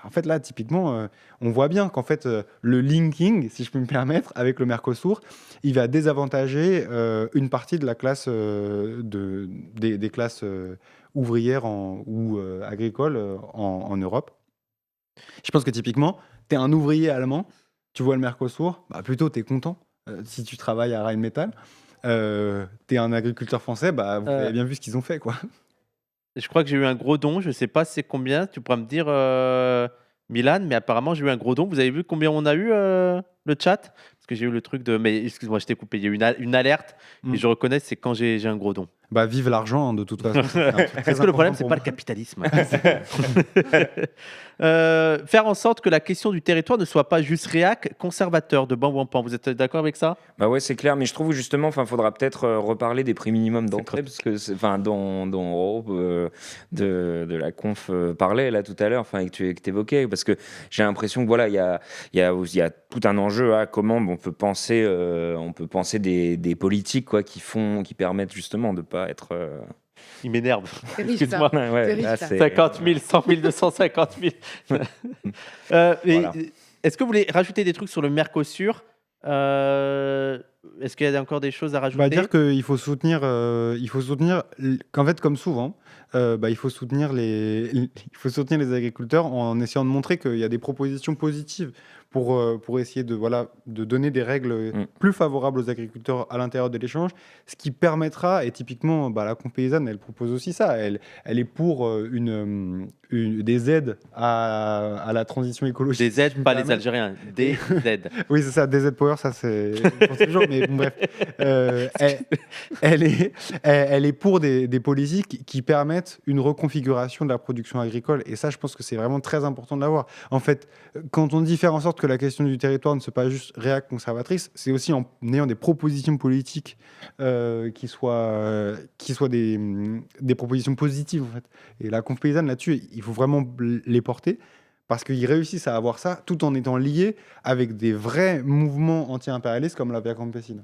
En fait, là, typiquement, on voit bien qu'en fait, le linking, si je peux me permettre, avec le Mercosur, il va désavantager une partie de la classe, des classes ouvrières ou agricoles en Europe. Je pense que typiquement, tu es un ouvrier allemand, tu vois le Mercosur, plutôt tu es content. Si tu travailles à Rheinmetall, tu es un agriculteur français, vous avez bien vu ce qu'ils ont fait, quoi. Je crois que j'ai eu un gros don, je ne sais pas c'est combien, tu pourras me dire, Milan, mais apparemment j'ai eu un gros don. Vous avez vu combien on a eu le chat? Parce que j'ai eu le truc de... Mais excuse-moi, je t'ai coupé, il y a eu une alerte, et je reconnais, c'est quand j'ai un gros don. Vive l'argent, de toute façon. Est-ce que le problème, c'est pas le capitalisme? Faire en sorte que la question du territoire ne soit pas juste réac conservateur de Bambouampan. Vous êtes d'accord avec ça? Bah ouais, c'est clair, mais je trouve justement, faudra peut-être reparler des prix minimums d'entrée, parce que dont de la conf parlait là tout à l'heure, et que tu évoquais, parce que j'ai l'impression que voilà, il y a tout un enjeu à comment on peut penser des politiques qui permettent justement de pas être Il m'énerve. Excuse-moi. 50 000, 100 000, 250 000. Voilà. Est-ce que vous voulez rajouter des trucs sur le Mercosur? Est-ce qu'il y a encore des choses à rajouter? Dire qu'il faut soutenir, qu'en fait, comme souvent, il faut soutenir les agriculteurs en essayant de montrer qu'il y a des propositions positives pour essayer de donner des règles plus favorables aux agriculteurs à l'intérieur de l'échange, ce qui permettra, et typiquement la Conf paysanne, elle propose aussi ça, elle est pour des aides à la transition écologique. Des aides, pas les Algériens, des aides. Oui, c'est ça, des aides power, ça c'est pour ces gens, mais bon, bref. Elle est pour des politiques qui permettent une reconfiguration de la production agricole, et ça, je pense que c'est vraiment très important de l'avoir. En fait, quand on dit faire en sorte que la question du territoire ne soit pas juste réac conservatrice, c'est aussi en ayant des propositions politiques qui soient des propositions positives, en fait. Et la Conf paysanne, là-dessus, il faut vraiment les porter, parce qu'ils réussissent à avoir ça tout en étant liés avec des vrais mouvements anti-impérialistes comme la Via Campesina.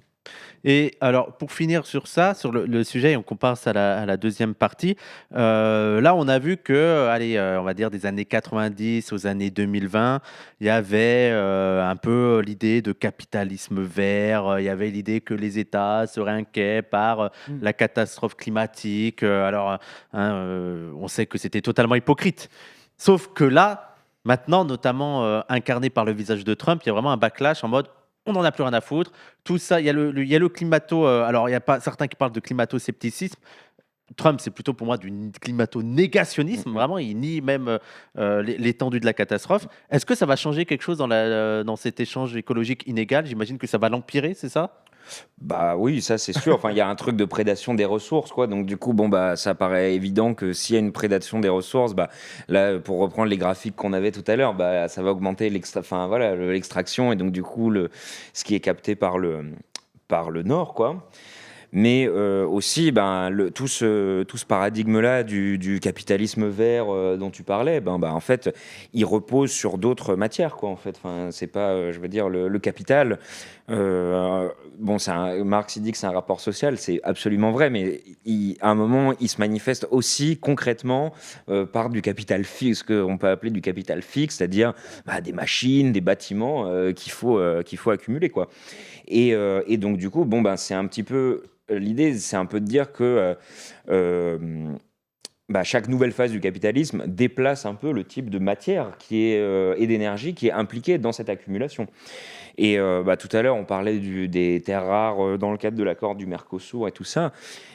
Et alors, pour finir sur ça, sur le sujet, on passe à la deuxième partie. Là, on a vu que, on va dire des années 90 aux années 2020, il y avait un peu l'idée de capitalisme vert. Il y avait l'idée que les États seraient inquiets par la catastrophe climatique. On sait que c'était totalement hypocrite. Sauf que là, maintenant, notamment incarné par le visage de Trump, il y a vraiment un backlash en mode on n'en a plus rien à foutre. Tout ça, il y a le climato. Alors, il n'y a pas certains qui parlent de climato-scepticisme. Trump, c'est plutôt pour moi du climato-négationnisme. Vraiment, il nie même l'étendue de la catastrophe. Est-ce que ça va changer quelque chose dans cet échange écologique inégal? J'imagine que ça va l'empirer, c'est ça? Oui, ça c'est sûr. Il y a un truc de prédation des ressources, quoi. Donc du coup, ça paraît évident que s'il y a une prédation des ressources, là, pour reprendre les graphiques qu'on avait tout à l'heure, ça va augmenter l'extraction et donc du coup ce qui est capté par le nord, quoi. mais aussi tout ce paradigme-là du capitalisme vert dont tu parlais, en fait, il repose sur d'autres matières, quoi, en fait. Enfin, c'est pas, je veux dire, le capital. Marx il dit que c'est un rapport social, c'est absolument vrai, mais à un moment, il se manifeste aussi concrètement par du capital fixe, ce qu'on peut appeler du capital fixe, c'est-à-dire des machines, des bâtiments qu'il faut accumuler, quoi. Et donc, du coup, c'est un petit peu l'idée, c'est un peu de dire que chaque nouvelle phase du capitalisme déplace un peu le type de matière et d'énergie qui est impliquée dans cette accumulation. Et tout à l'heure, on parlait des terres rares dans le cadre de l'accord du Mercosur et tout ça.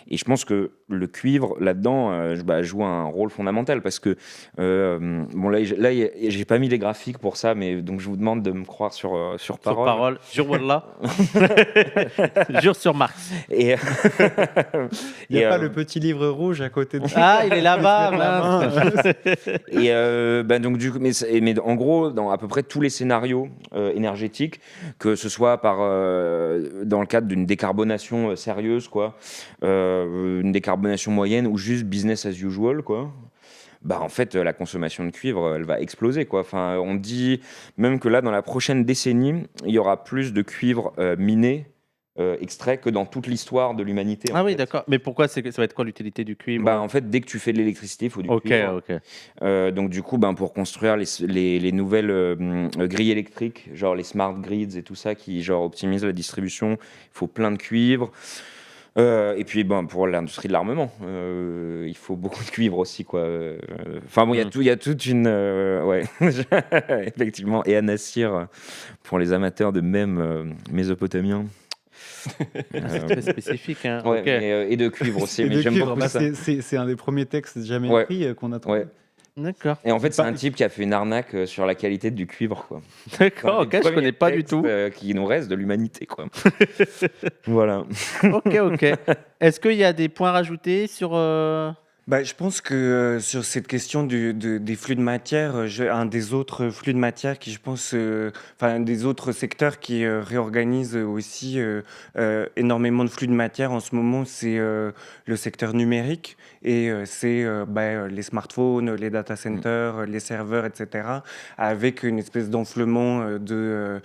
Et je pense que le cuivre, là-dedans, joue un rôle fondamental parce que, là, j'ai pas mis les graphiques pour ça, mais donc je vous demande de me croire sur parole. Sur parole, jure Wallah. Jure sur Marx. Et il n'y a pas le petit livre rouge à côté de Ah, il est là-bas, mince. Et donc du coup, mais en gros, dans à peu près tous les scénarios énergétiques, que ce soit dans le cadre d'une décarbonation sérieuse, quoi, une décarbonation moyenne ou juste business as usual, quoi. En fait, la consommation de cuivre, elle va exploser, quoi. Enfin, on dit même que là, dans la prochaine décennie, il y aura plus de cuivre miné, extrait que dans toute l'histoire de l'humanité. Ah oui, d'accord. Mais pourquoi ça va être quoi l'utilité du cuivre? En fait, dès que tu fais de l'électricité, il faut du cuivre. Ok. Donc du coup, pour construire les nouvelles grilles électriques, genre les smart grids et tout ça, qui genre optimisent la distribution, il faut plein de cuivre. Et puis pour l'industrie de l'armement, il faut beaucoup de cuivre aussi, quoi. Il y a toute une ouais, effectivement, et à Nassir pour les amateurs de mèmes mésopotamiens. C'est très spécifique, hein. Ouais, Ok. et de cuivre aussi, Et mais de j'aime cuivre, beaucoup ça. c'est un des premiers textes jamais Ouais. écrits qu'on a trouvé. Ouais. D'accord. Et en fait, c'est un type qui a fait une arnaque sur la qualité du cuivre, quoi. D'accord, ok, je Premier connais pas du texte, tout. qui nous reste de l'humanité, quoi. Voilà. Ok. Est-ce qu'il y a des points rajoutés sur... Je pense que sur cette question des flux de matière, un des autres flux de matière qui, je pense, un des autres secteurs qui réorganise aussi énormément de flux de matière en ce moment, c'est le secteur numérique. Et c'est les smartphones, les data centers, les serveurs, etc., avec une espèce d'enflement de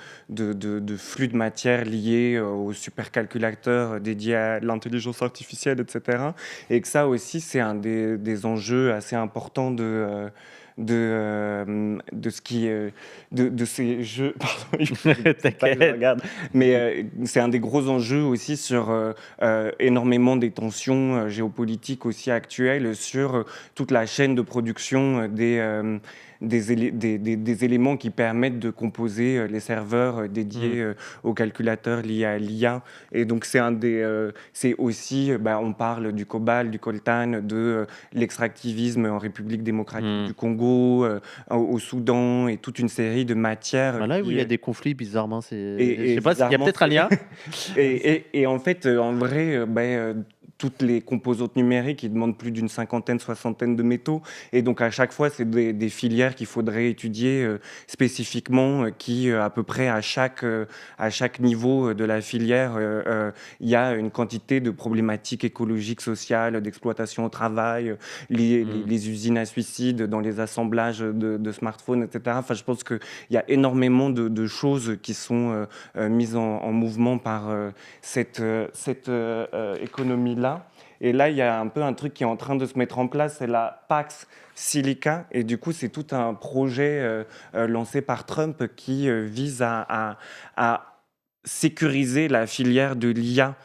flux de matière liés aux supercalculateurs dédiés à l'intelligence artificielle, etc. Et que ça aussi, c'est un des enjeux assez importants de ces jeux. Pardon, T'inquiète. regarde. Mais c'est un des gros enjeux aussi sur énormément des tensions géopolitiques aussi actuelles sur toute la chaîne de production des éléments qui permettent de composer les serveurs dédiés aux calculateurs liés à l'IA. Et donc, c'est aussi, on parle du cobalt, du coltan, de l'extractivisme en République démocratique du Congo, au Soudan, et toute une série de matières. Là où il y a des conflits, bizarrement, je sais pas, il y a peut-être un lien. Et en fait, en vrai, toutes les composantes numériques, ils demandent plus d'une cinquantaine, soixantaine de métaux. Et donc, à chaque fois, c'est des filières qu'il faudrait étudier spécifiquement, qui, à peu près à chaque niveau de la filière, il y a une quantité de problématiques écologiques, sociales, d'exploitation au travail, les usines à suicide dans les assemblages de smartphones, etc. Enfin, je pense qu'il y a énormément de choses qui sont mises en mouvement par cette économie-là. Et là, il y a un peu un truc qui est en train de se mettre en place, c'est la Pax Silica. Et du coup, c'est tout un projet lancé par Trump qui vise à sécuriser la filière de l'IA.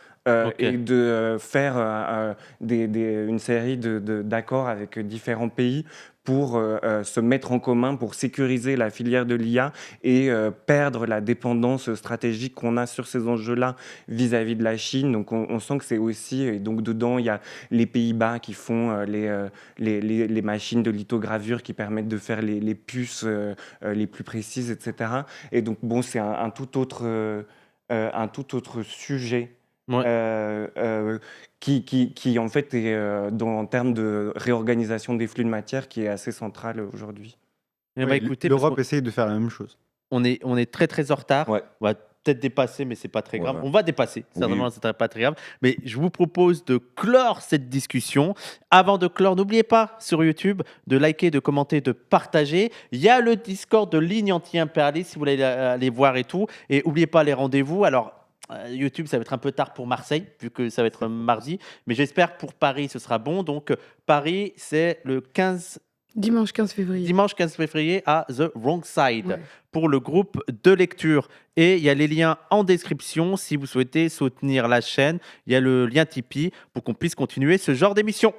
Et de faire une série d'accords avec différents pays pour se mettre en commun, pour sécuriser la filière de l'IA et perdre la dépendance stratégique qu'on a sur ces enjeux-là vis-à-vis de la Chine. Donc on sent que c'est aussi, et donc dedans il y a les Pays-Bas qui font les machines de lithogravure qui permettent de faire les puces les plus précises, etc. Et donc c'est un tout autre sujet. Ouais. Qui en fait est en termes de réorganisation des flux de matière qui est assez central aujourd'hui. Écoutez, l'Europe essaye de faire la même chose. On est très très en retard. Ouais. On va peut-être dépasser, mais c'est pas très grave. Ouais. On va dépasser, certainement, Oui. c'est pas très grave. Mais je vous propose de clore cette discussion. Avant de clore, n'oubliez pas sur YouTube de liker, de commenter, de partager. Il y a le Discord de Ligne Anti-Impérialiste si vous voulez aller voir et tout. Et n'oubliez pas les rendez-vous. Alors, YouTube, ça va être un peu tard pour Marseille, vu que ça va être mardi. Mais j'espère pour Paris, ce sera bon. Donc, Paris, c'est le 15 Dimanche 15 février. dimanche 15 février à The Wrong Side Ouais. pour le groupe de lecture. Et il y a les liens en description si vous souhaitez soutenir la chaîne. Il y a le lien Tipeee pour qu'on puisse continuer ce genre d'émission.